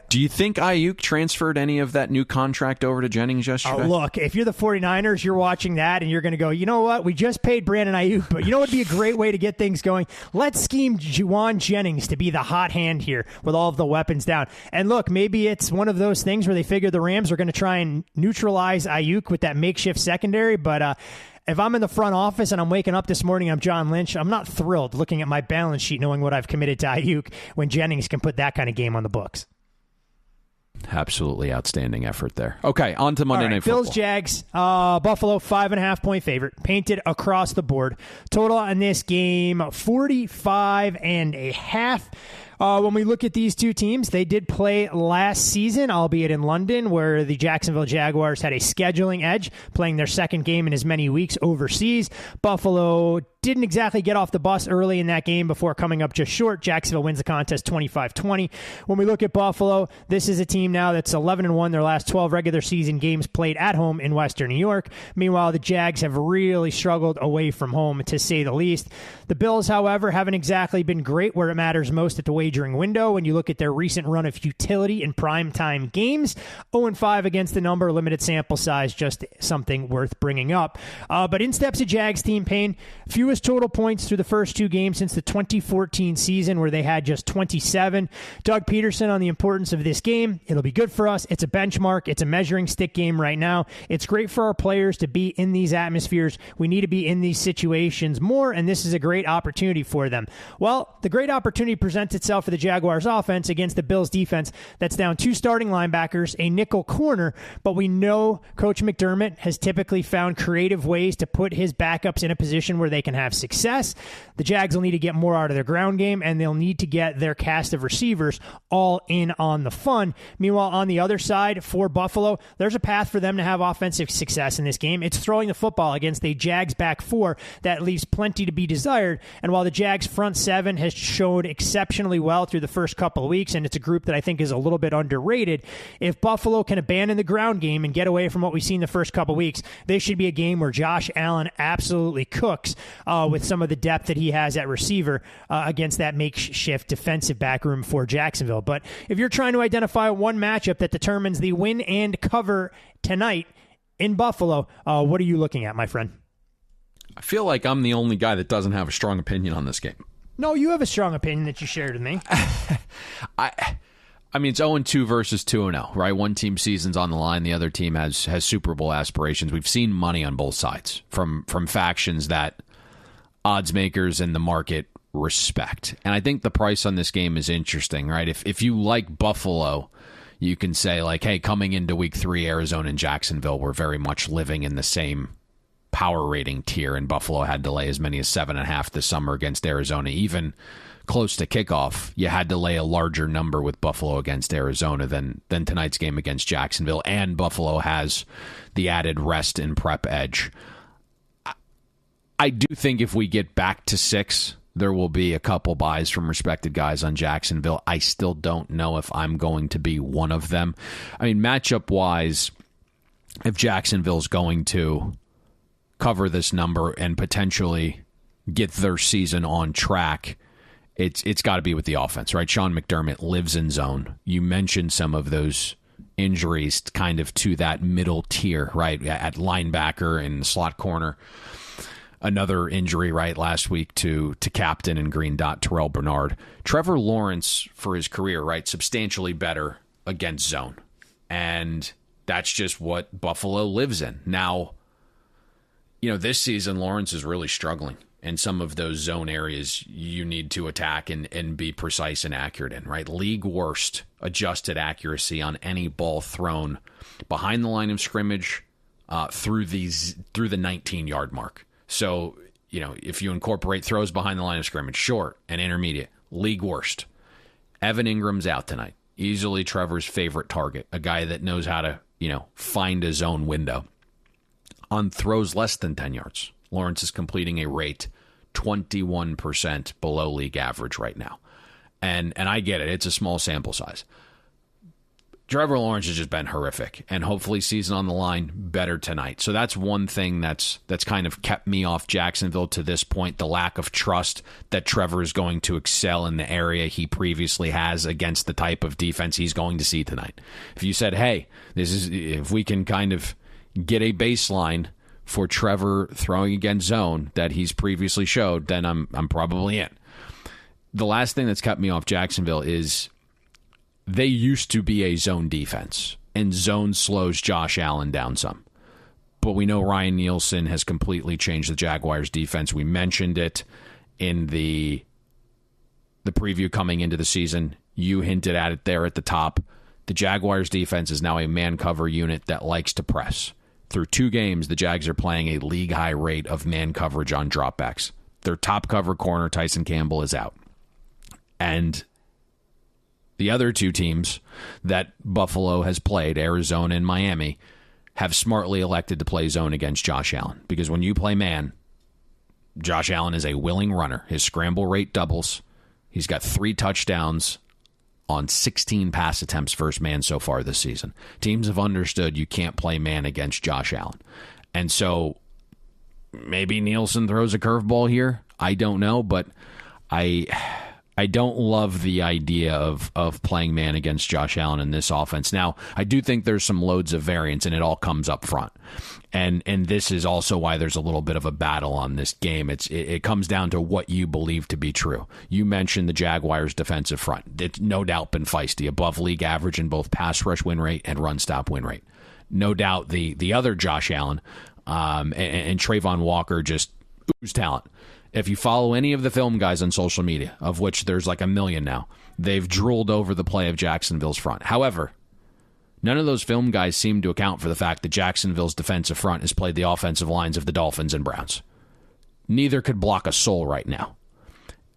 do you think Ayuk transferred any of that new contract over to Jennings yesterday? Look, if you're the 49ers, you're watching that and you're going to go, you know what? We just paid Brandon Ayuk, but you know what would be a great way to get things going? Let's scheme Jawan Jennings to be the hot hand here with all of the weapons down. And look, maybe it's one of those things where they figure the Rams are going to try and neutralize Ayuk with that makeshift secondary, but if I'm in the front office and I'm waking up this morning, I'm John Lynch, I'm not thrilled looking at my balance sheet knowing what I've committed to Ayuk when Jennings can put that kind of game on the books. Absolutely outstanding effort there. Okay, on to Monday Night Football. Bills, Jags, Buffalo, 5.5-point favorite, painted across the board. Total on this game, 45.5. When we look at these two teams, they did play last season, albeit in London, where the Jacksonville Jaguars had a scheduling edge, playing their second game in as many weeks overseas. Buffalo didn't exactly get off the bus early in that game before coming up just short. Jacksonville wins the contest 25-20. When we look at Buffalo, this is a team now that's 11-1, their last 12 regular season games played at home in Western New York. Meanwhile, the Jags have really struggled away from home, to say the least. The Bills, however, haven't exactly been great where it matters most at the wagering window. When you look at their recent run of futility in primetime games, 0-5 against the number, limited sample size, just something worth bringing up. But in steps a Jags team, Payne, fewest total points through the first 2 games since the 2014 season, where they had just 27. Doug Peterson on the importance of this game. It'll be good for us. It's a benchmark. It's a measuring stick game right now. It's great for our players to be in these atmospheres. We need to be in these situations more, and this is a great opportunity for them. Well, the great opportunity presents itself for the Jaguars offense against the Bills defense that's down 2 starting linebackers, a nickel corner, but we know Coach McDermott has typically found creative ways to put his backups in a position where they can have success. The Jags will need to get more out of their ground game, and they'll need to get their cast of receivers all in on the fun. Meanwhile, on the other side, for Buffalo, there's a path for them to have offensive success in this game. It's throwing the football against a Jags back 4 that leaves plenty to be desired, and while the Jags front 7 has showed exceptionally well through the first couple of weeks, and it's a group that I think is a little bit underrated. If Buffalo can abandon the ground game and get away from what we've seen the first couple of weeks, this should be a game where Josh Allen absolutely cooks with some of the depth that he has at receiver against that makeshift defensive back room for Jacksonville. But if you're trying to identify one matchup that determines the win and cover tonight in Buffalo, what are you looking at, my friend? I feel like I'm the only guy that doesn't have a strong opinion on this game. No, you have a strong opinion that you shared with me. I mean, it's 0-2 versus 2-0, right? One team's season's on the line. The other team has Super Bowl aspirations. We've seen money on both sides from factions that odds makers in the market respect. And I think the price on this game is interesting, right? If you like Buffalo, you can say, like, hey, coming into week 3, Arizona and Jacksonville were very much living in the same power rating tier, and Buffalo had to lay as many as 7.5 this summer against Arizona. Even close to kickoff, you had to lay a larger number with Buffalo against Arizona than tonight's game against Jacksonville, and Buffalo has the added rest and prep edge. I do think if we get back to 6, there will be a couple buys from respected guys on Jacksonville. I still don't know if I'm going to be one of them. I mean, matchup-wise, if Jacksonville's going to cover this number and potentially get their season on track, it's got to be with the offense, right? Sean McDermott lives in zone. You mentioned some of those injuries kind of to that middle tier, right? At linebacker and slot corner. Another injury, right, last week to captain and green dot Terrell Bernard. Trevor Lawrence, for his career, right, substantially better against zone. And that's just what Buffalo lives in. Now, you know, this season, Lawrence is really struggling in some of those zone areas you need to attack and be precise and accurate in, right? League worst adjusted accuracy on any ball thrown behind the line of scrimmage through the 19-yard mark. So, you know, if you incorporate throws behind the line of scrimmage, short and intermediate, league worst. Evan Ingram's out tonight. Easily Trevor's favorite target, a guy that knows how to, you know, find his own window. On throws less than 10 yards, Lawrence is completing a rate 21% below league average right now. And I get it. It's a small sample size. Trevor Lawrence has just been horrific, and hopefully season on the line better tonight. So that's one thing that's kind of kept me off Jacksonville to this point, the lack of trust that Trevor is going to excel in the area he previously has against the type of defense he's going to see tonight. If you said, hey, if we can kind of get a baseline for Trevor throwing against zone that he's previously showed, then I'm probably in. The last thing that's kept me off Jacksonville is they used to be a zone defense, and zone slows Josh Allen down some. But we know Ryan Nielsen has completely changed the Jaguars' defense. We mentioned it in the preview coming into the season. You hinted at it there at the top. The Jaguars' defense is now a man-cover unit that likes to press. Through 2 games, the Jags are playing a league-high rate of man coverage on dropbacks. Their top cover corner, Tyson Campbell, is out. And the other 2 teams that Buffalo has played, Arizona and Miami, have smartly elected to play zone against Josh Allen. Because when you play man, Josh Allen is a willing runner. His scramble rate doubles. He's got 3 touchdowns on 16 pass attempts first man so far this season. Teams have understood you can't play man against Josh Allen. And so maybe Nielsen throws a curveball here. I don't know, but I don't love the idea of playing man against Josh Allen in this offense. Now, I do think there's some loads of variance, and it all comes up front. And this is also why there's a little bit of a battle on this game. It comes down to what you believe to be true. You mentioned the Jaguars' defensive front. It's no doubt been feisty, above league average in both pass rush win rate and run stop win rate. No doubt the other Josh Allen and Trayvon Walker just ooze talent. If you follow any of the film guys on social media, of which there's like 1 million now, they've drooled over the play of Jacksonville's front. However, none of those film guys seem to account for the fact that Jacksonville's defensive front has played the offensive lines of the Dolphins and Browns. Neither could block a soul right now.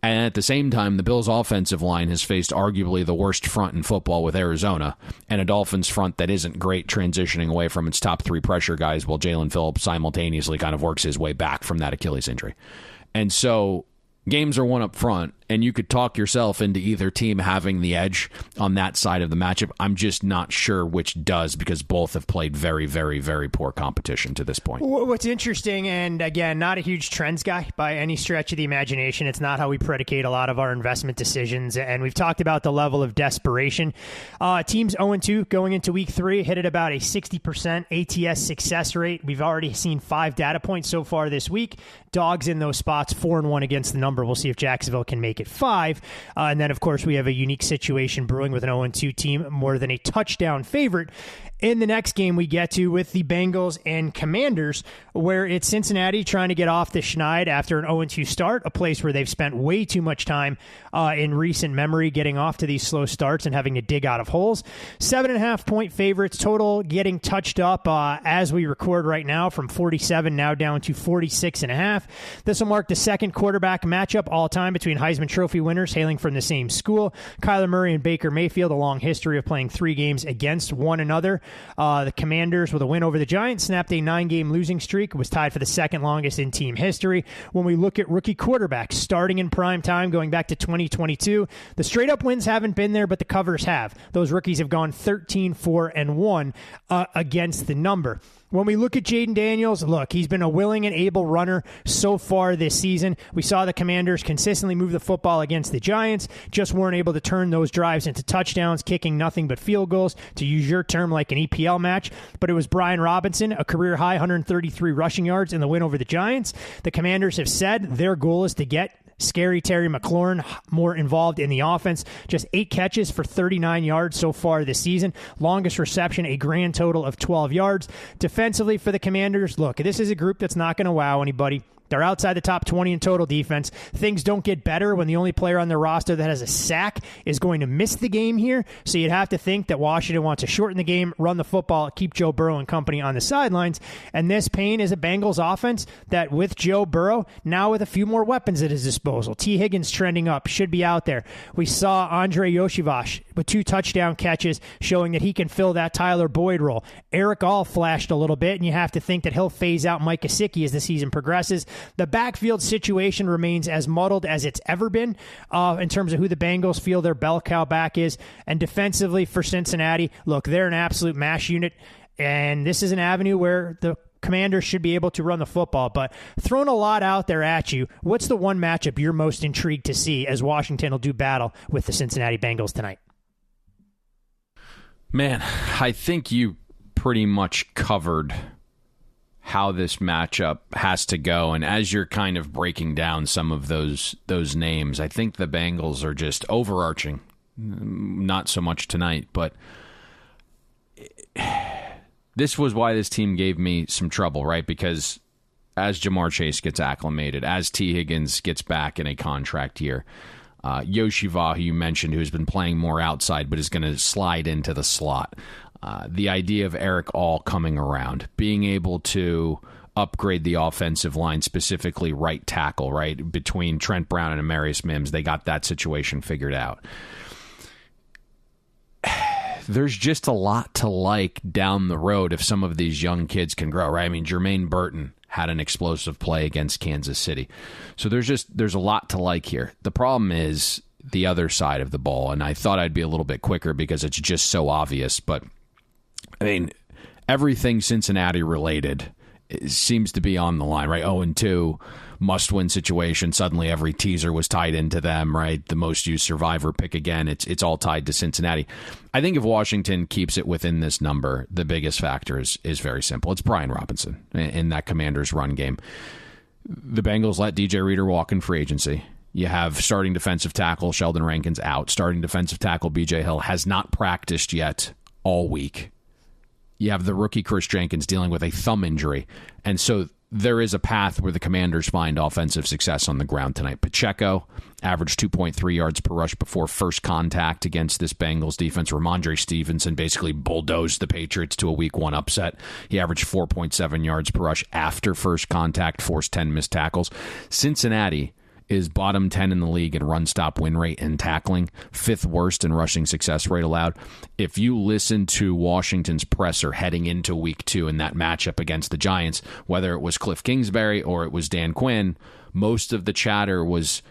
And at the same time, the Bills' offensive line has faced arguably the worst front in football with Arizona, and a Dolphins front that isn't great transitioning away from its top 3 pressure guys while Jalen Phillips simultaneously kind of works his way back from that Achilles injury. And so games are won up front, and you could talk yourself into either team having the edge on that side of the matchup. I'm just not sure which does, because both have played very, very, very poor competition to this point. What's interesting, and again, not a huge trends guy by any stretch of the imagination. It's not how we predicate a lot of our investment decisions, and we've talked about the level of desperation. Teams 0-2 going into week 3 hit at about a 60% ATS success rate. We've already seen 5 data points so far this week. Dogs in those spots, 4-1 against the number. We'll see if Jacksonville can make it 5. And then, of course, we have a unique situation brewing with an 0-2 team, more than a touchdown favorite in the next game we get to with the Bengals and Commanders, where it's Cincinnati trying to get off the schneid after an 0-2 start, a place where they've spent way too much time in recent memory getting off to these slow starts and having to dig out of holes. 7.5-point favorites total, getting touched up as we record right now from 47 now down to 46.5. This will mark the second quarterback matchup all time between Heisman Trophy winners hailing from the same school. Kyler Murray and Baker Mayfield, a long history of playing 3 games against one another. The Commanders, with a win over the Giants, snapped a 9-game losing streak. It was tied for the second longest in team history. When we look at rookie quarterbacks starting in prime time going back to 2022, the straight-up wins haven't been there, but the covers have. Those rookies have gone 13-4-1 against the number. When we look at Jaden Daniels, look, he's been a willing and able runner so far this season. We saw the Commanders consistently move the football against the Giants, just weren't able to turn those drives into touchdowns, kicking nothing but field goals, to use your term, like an EPL match. But it was Brian Robinson, a career-high 133 rushing yards in the win over the Giants. The Commanders have said their goal is to get Scary Terry McLaurin more involved in the offense. Just 8 catches for 39 yards so far this season. Longest reception, a grand total of 12 yards. Defensively for the Commanders, look, this is a group that's not going to wow anybody. They're outside the top 20 in total defense. Things don't get better when the only player on their roster that has a sack is going to miss the game here. So you'd have to think that Washington wants to shorten the game, run the football, keep Joe Burrow and company on the sidelines. And this, Payne, is a Bengals offense that, with Joe Burrow, now with a few more weapons at his disposal. T. Higgins trending up, should be out there. We saw Andre Yoshivas with 2 touchdown catches, showing that he can fill that Tyler Boyd role. Eric All flashed a little bit, and you have to think that he'll phase out Mike Gesicki as the season progresses. The backfield situation remains as muddled as it's ever been in terms of who the Bengals feel their bell cow back is. And defensively for Cincinnati, look, they're an absolute mash unit, and this is an avenue where the Commanders should be able to run the football. But throwing a lot out there at you, what's the one matchup you're most intrigued to see as Washington will do battle with the Cincinnati Bengals tonight? Man, I think you pretty much covered how this matchup has to go. And as you're kind of breaking down some of those names, I think the Bengals are just overarching. Not so much tonight, but this was why this team gave me some trouble, right? Because as Jamar Chase gets acclimated, as T. Higgins gets back in a contract year, Yoshiva, who you mentioned, who's been playing more outside but is going to slide into the slot. The idea of Eric All coming around, being able to upgrade the offensive line, specifically right tackle, right? Between Trent Brown and Amarius Mims, they got that situation figured out. There's just a lot to like down the road if some of these young kids can grow, right? I mean, Jermaine Burton had an explosive play against Kansas City. So there's a lot to like here. The problem is the other side of the ball, and I thought I'd be a little bit quicker because it's just so obvious, but I mean, everything Cincinnati related seems to be on the line, right? 0-2, must-win situation. Suddenly every teaser was tied into them, right? The most used survivor pick again. It's all tied to Cincinnati. I think if Washington keeps it within this number, the biggest factor is very simple. It's Brian Robinson in that Commanders run game. The Bengals let DJ Reader walk in free agency. You have starting defensive tackle Sheldon Rankins out. Starting defensive tackle BJ Hill has not practiced yet all week. You have the rookie Chris Jenkins dealing with a thumb injury. And so there is a path where the Commanders find offensive success on the ground tonight. Pacheco averaged 2.3 yards per rush before first contact against this Bengals defense. Ramondre Stevenson basically bulldozed the Patriots to a week 1 upset. He averaged 4.7 yards per rush after first contact, forced 10 missed tackles. Cincinnati is bottom 10 in the league in run stop win rate and tackling, 5th worst in rushing success rate allowed. If you listen to Washington's presser heading into week 2 in that matchup against the Giants, whether it was Cliff Kingsbury or it was Dan Quinn, most of the chatter was,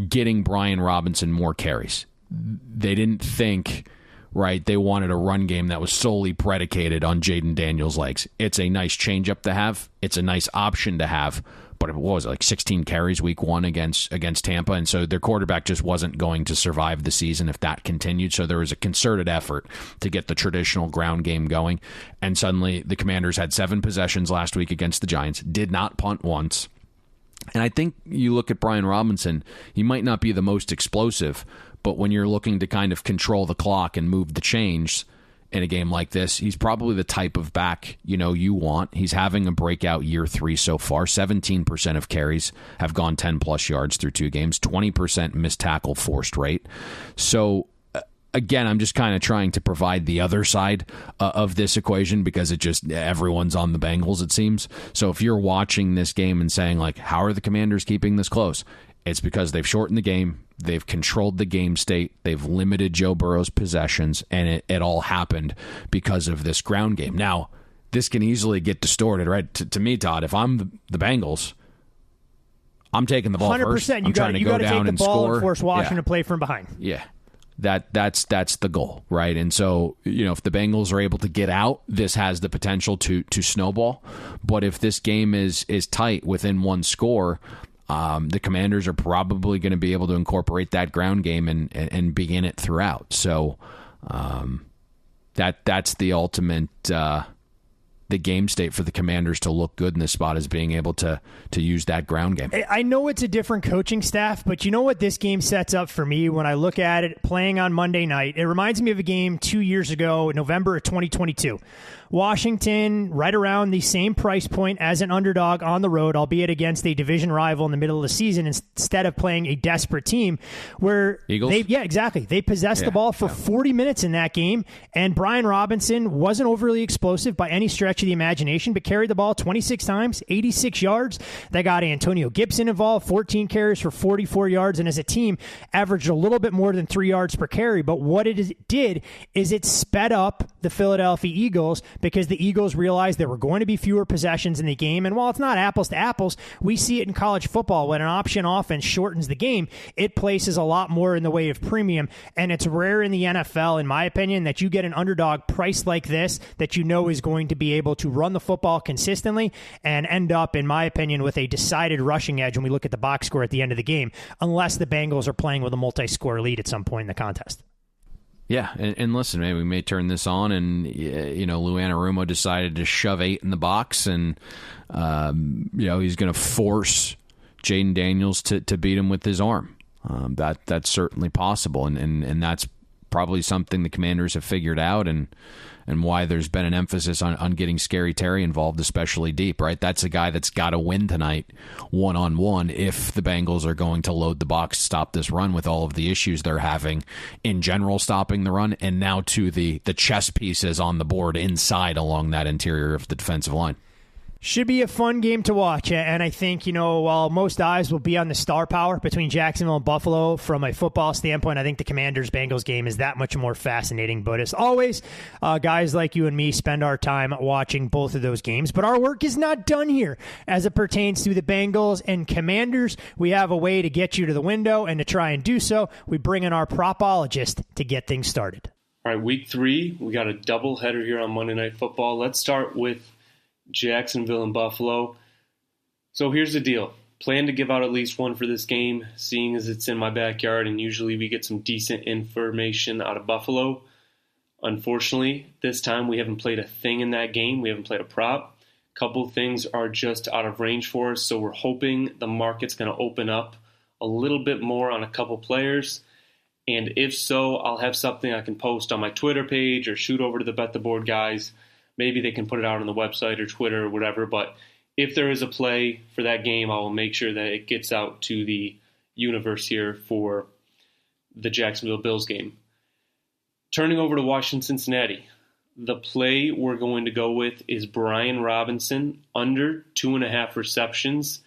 getting Brian Robinson more carries. They didn't think, right, they wanted a run game that was solely predicated on Jaden Daniels' legs. It's a nice changeup to have. It's a nice option to have. But what was it, like 16 carries week one against Tampa? And so their quarterback just wasn't going to survive the season if that continued. So there was a concerted effort to get the traditional ground game going. And suddenly the Commanders had 7 possessions last week against the Giants, did not punt once. And I think you look at Brian Robinson, he might not be the most explosive, but when you're looking to kind of control the clock and move the chains in a game like this, he's probably the type of back you want. He's having a breakout year 3 so far. 17% of carries have gone 10-plus yards through 2 games, 20% missed tackle forced rate. So, again, I'm just kind of trying to provide the other side of this equation because everyone's on the Bengals, it seems. So if you're watching this game and saying, like, how are the Commanders keeping this close? It's because they've shortened the game. They've controlled the game state. They've limited Joe Burrow's possessions, and it all happened because of this ground game. Now, this can easily get distorted, right? To me, Todd, if I'm the Bengals, I'm taking the ball 100%, first. I'm you got to take the ball score. And force Washington to play from behind. Yeah. That's the goal, right? And so, if the Bengals are able to get out, this has the potential to snowball. But if this game is tight within one score, the Commanders are probably going to be able to incorporate that ground game and begin it throughout. So that's the ultimate the game state for the Commanders to look good in this spot is being able to use that ground game. I know it's a different coaching staff, but you know what this game sets up for me when I look at it playing on Monday night? It reminds me of a game 2 years ago, November of 2022. Washington, right around the same price point as an underdog on the road, albeit against a division rival in the middle of the season, instead of playing a desperate team where Eagles? Exactly. They possessed the ball for 40 minutes in that game, and Brian Robinson wasn't overly explosive by any stretch of the imagination, but carried the ball 26 times, 86 yards. They got Antonio Gibson involved, 14 carries for 44 yards, and as a team, averaged a little bit more than 3 yards per carry. But what it did is it sped up the Philadelphia Eagles because the Eagles realized there were going to be fewer possessions in the game. And while it's not apples to apples, we see it in college football. When an option offense shortens the game, it places a lot more in the way of premium. And it's rare in the NFL, in my opinion, that you get an underdog priced like this that you know is going to be able to run the football consistently and end up, in my opinion, with a decided rushing edge when we look at the box score at the end of the game, unless the Bengals are playing with a multi-score lead at some point in the contest. Yeah, and listen, man, we may turn this on, and Lou Anarumo decided to shove 8 in the box, and he's going to force Jaden Daniels to beat him with his arm. That's certainly possible, and that's probably something the Commanders have figured out, and why there's been an emphasis on getting Scary Terry involved, especially deep, right? That's a guy that's got to win tonight one-on-one if the Bengals are going to load the box, stop this run with all of the issues they're having in general stopping the run, and now to the chess pieces on the board inside along that interior of the defensive line. Should be a fun game to watch, and I think, while most eyes will be on the star power between Jacksonville and Buffalo from a football standpoint, I think the Commanders-Bengals game is that much more fascinating. But as always, guys like you and me spend our time watching both of those games. But our work is not done here as it pertains to the Bengals and Commanders. We have a way to get you to the window, and to try and do so, we bring in our propologist to get things started. All right, week 3, we got a doubleheader here on Monday Night Football. Let's start with Jacksonville and Buffalo. So here's the deal. Plan to give out at least one for this game, seeing as it's in my backyard, and usually we get some decent information out of Buffalo. Unfortunately, this time we haven't played a thing in that game. We haven't played a prop. A couple things are just out of range for us, so we're hoping the market's going to open up a little bit more on a couple players. And if so, I'll have something I can post on my Twitter page or shoot over to the Bet the Board guys. Maybe they can put it out on the website or Twitter or whatever. But if there is a play for that game, I will make sure that it gets out to the universe here for the Jacksonville Bills game. Turning over to Washington, Cincinnati. The play we're going to go with is Brian Robinson under 2.5 receptions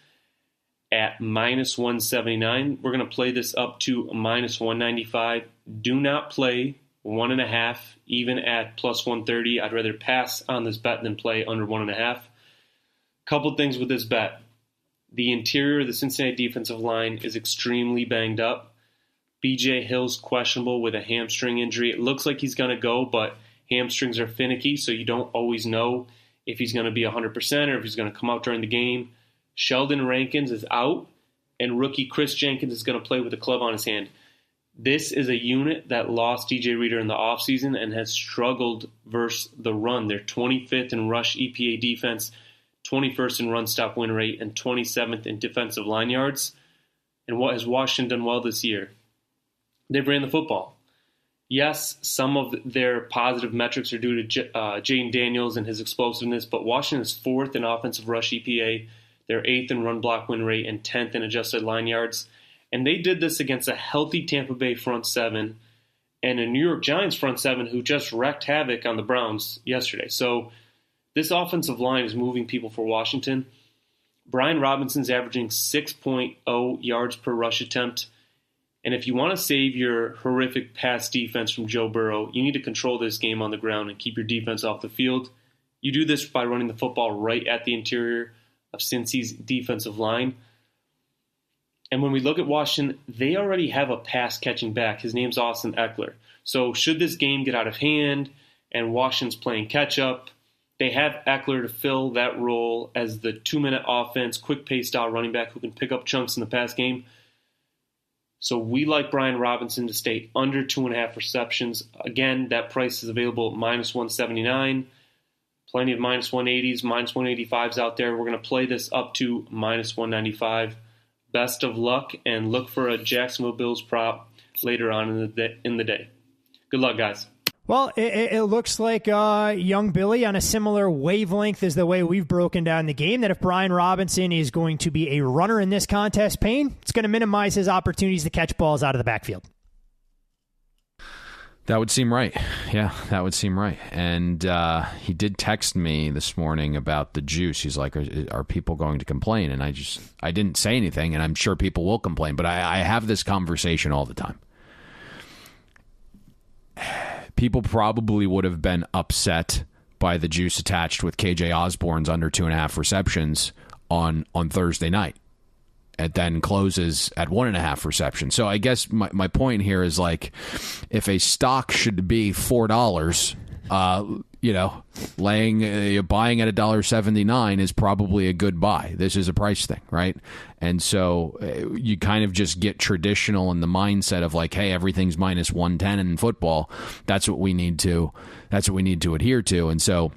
at -179. We're going to play this up to -195. Do not play 1.5, even at +130. I'd rather pass on this bet than play under 1.5. Couple things with this bet. The interior of the Cincinnati defensive line is extremely banged up. B.J. Hill's questionable with a hamstring injury. It looks like he's going to go, but hamstrings are finicky, so you don't always know if he's going to be 100% or if he's going to come out during the game. Sheldon Rankins is out, and rookie Chris Jenkins is going to play with a club on his hand. This is a unit that lost DJ Reader in the offseason and has struggled versus the run. They're 25th in rush EPA defense, 21st in run stop win rate, and 27th in defensive line yards. And what has Washington done well this year? They've ran the football. Yes, some of their positive metrics are due to Jaden Daniels and his explosiveness, but Washington is 4th in offensive rush EPA. They're 8th in run block win rate and 10th in adjusted line yards. And they did this against a healthy Tampa Bay front seven and a New York Giants front seven who just wreaked havoc on the Browns yesterday. So this offensive line is moving people for Washington. Brian Robinson's averaging 6.0 yards per rush attempt. And if you want to save your horrific pass defense from Joe Burrow, you need to control this game on the ground and keep your defense off the field. You do this by running the football right at the interior of Cincy's defensive line. And when we look at Washington, they already have a pass-catching back. His name's Austin Eckler. So should this game get out of hand and Washington's playing catch-up, they have Eckler to fill that role as the 2-minute offense, quick-pace style running back who can pick up chunks in the pass game. So we like Brian Robinson to stay under 2.5 receptions. Again, that price is available at -179. Plenty of -180s, -185s out there. We're going to play this up to -195. Best of luck, and look for a Jacksonville Bills prop later on in the day. Good luck, guys. Well, it looks like young Billy on a similar wavelength as the way we've broken down the game, that if Brian Robinson is going to be a runner in this contest, Payne, it's going to minimize his opportunities to catch balls out of the backfield. That would seem right. Yeah, that would seem right. And he did text me this morning about the juice. He's like, are people going to complain? And I didn't say anything, and I'm sure people will complain, but I have this conversation all the time. People probably would have been upset by the juice attached with KJ Osborne's under 2.5 receptions on Thursday night. It then closes at 1.5 receptions. So I guess my point here is, like, if a stock should be $4, buying at $1.79 is probably a good buy. This is a price thing, right? And so you kind of just get traditional in the mindset of like, hey, everything's -110 in football. That's what we need to adhere to. And so,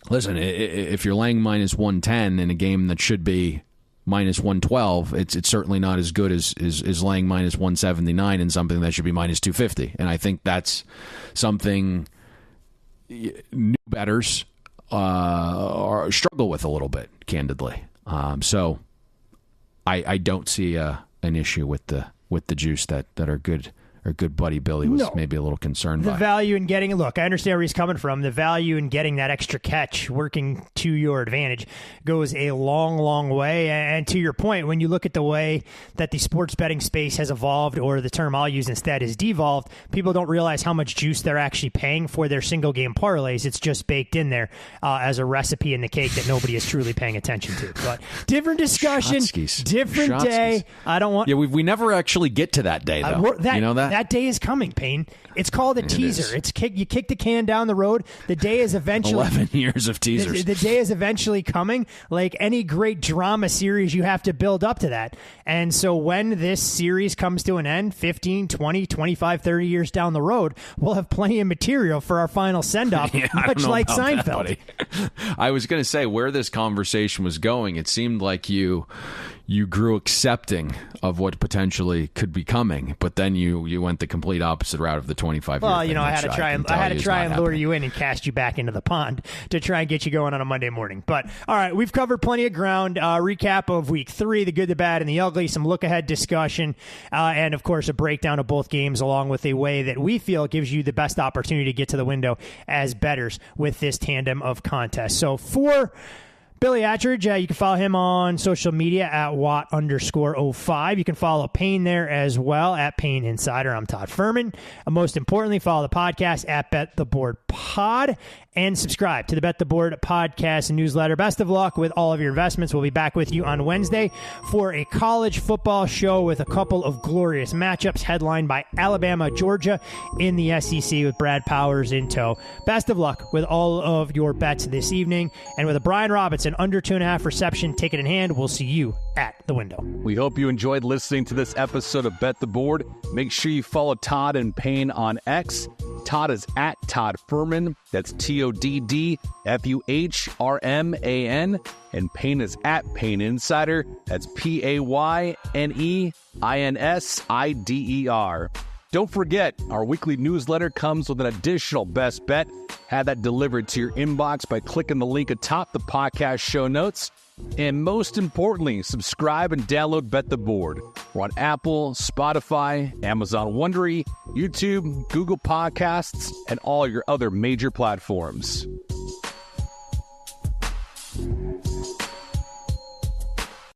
listen, if you're laying -110 in a game that should be -112, it's certainly not as good as laying -179 in something that should be -250. And I think that's something new bettors struggle with a little bit, candidly. So I don't see an issue with the juice that our good buddy Billy was maybe a little concerned by. The value in getting, look, I understand where he's coming from. The value in getting that extra catch working to your advantage goes a long, long way. And to your point, when you look at the way that the sports betting space has evolved, or the term I'll use instead is devolved, people don't realize how much juice they're actually paying for their single game parlays. It's just baked in there as a recipe in the cake that nobody is truly paying attention to. But different discussion, different day. I don't want. Yeah, we never actually get to that day, though. You know that? That day is coming, Payne. It's called a teaser. You kick the can down the road. The day is eventually 11 years of teasers. The day is eventually coming. Like any great drama series, you have to build up to that. And so when this series comes to an end, 15, 20, 25, 30 years down the road, we'll have plenty of material for our final send-off, much like Seinfeld. That, I was going to say, where this conversation was going, it seemed like you grew accepting of what potentially could be coming, but then you went the complete opposite route of the 25 year thing. I had to try and lure you in and cast you back into the pond to try and get you going on a Monday morning. But all right, we've covered plenty of ground. Recap of week 3, the good, the bad, and the ugly, some look ahead discussion, and of course a breakdown of both games, along with a way that we feel gives you the best opportunity to get to the window as bettors with this tandem of contests. So for Billy Attridge, you can follow him on social media at Watt_05. You can follow Payne there as well at Payne Insider. I'm Todd Fuhrman. Most importantly, follow the podcast at Bet the Board Pod, and subscribe to the Bet the Board podcast and newsletter. Best of luck with all of your investments. We'll be back with you on Wednesday for a college football show with a couple of glorious matchups headlined by Alabama, Georgia in the SEC with Brad Powers in tow. Best of luck with all of your bets this evening. And with a Brian Robinson under 2.5 reception ticket in hand, we'll see you at the window. We hope you enjoyed listening to this episode of Bet the Board. Make sure you follow Todd and Payne on X. Todd is at Todd Fuhrman. That's TODDFUHRMAN. And Payne is at Payne Insider. That's PAYNEINSIDER. Don't forget, our weekly newsletter comes with an additional best bet. Have that delivered to your inbox by clicking the link atop the podcast show notes. And most importantly, subscribe and download Bet the Board. We're on Apple, Spotify, Amazon Wondery, YouTube, Google Podcasts, and all your other major platforms.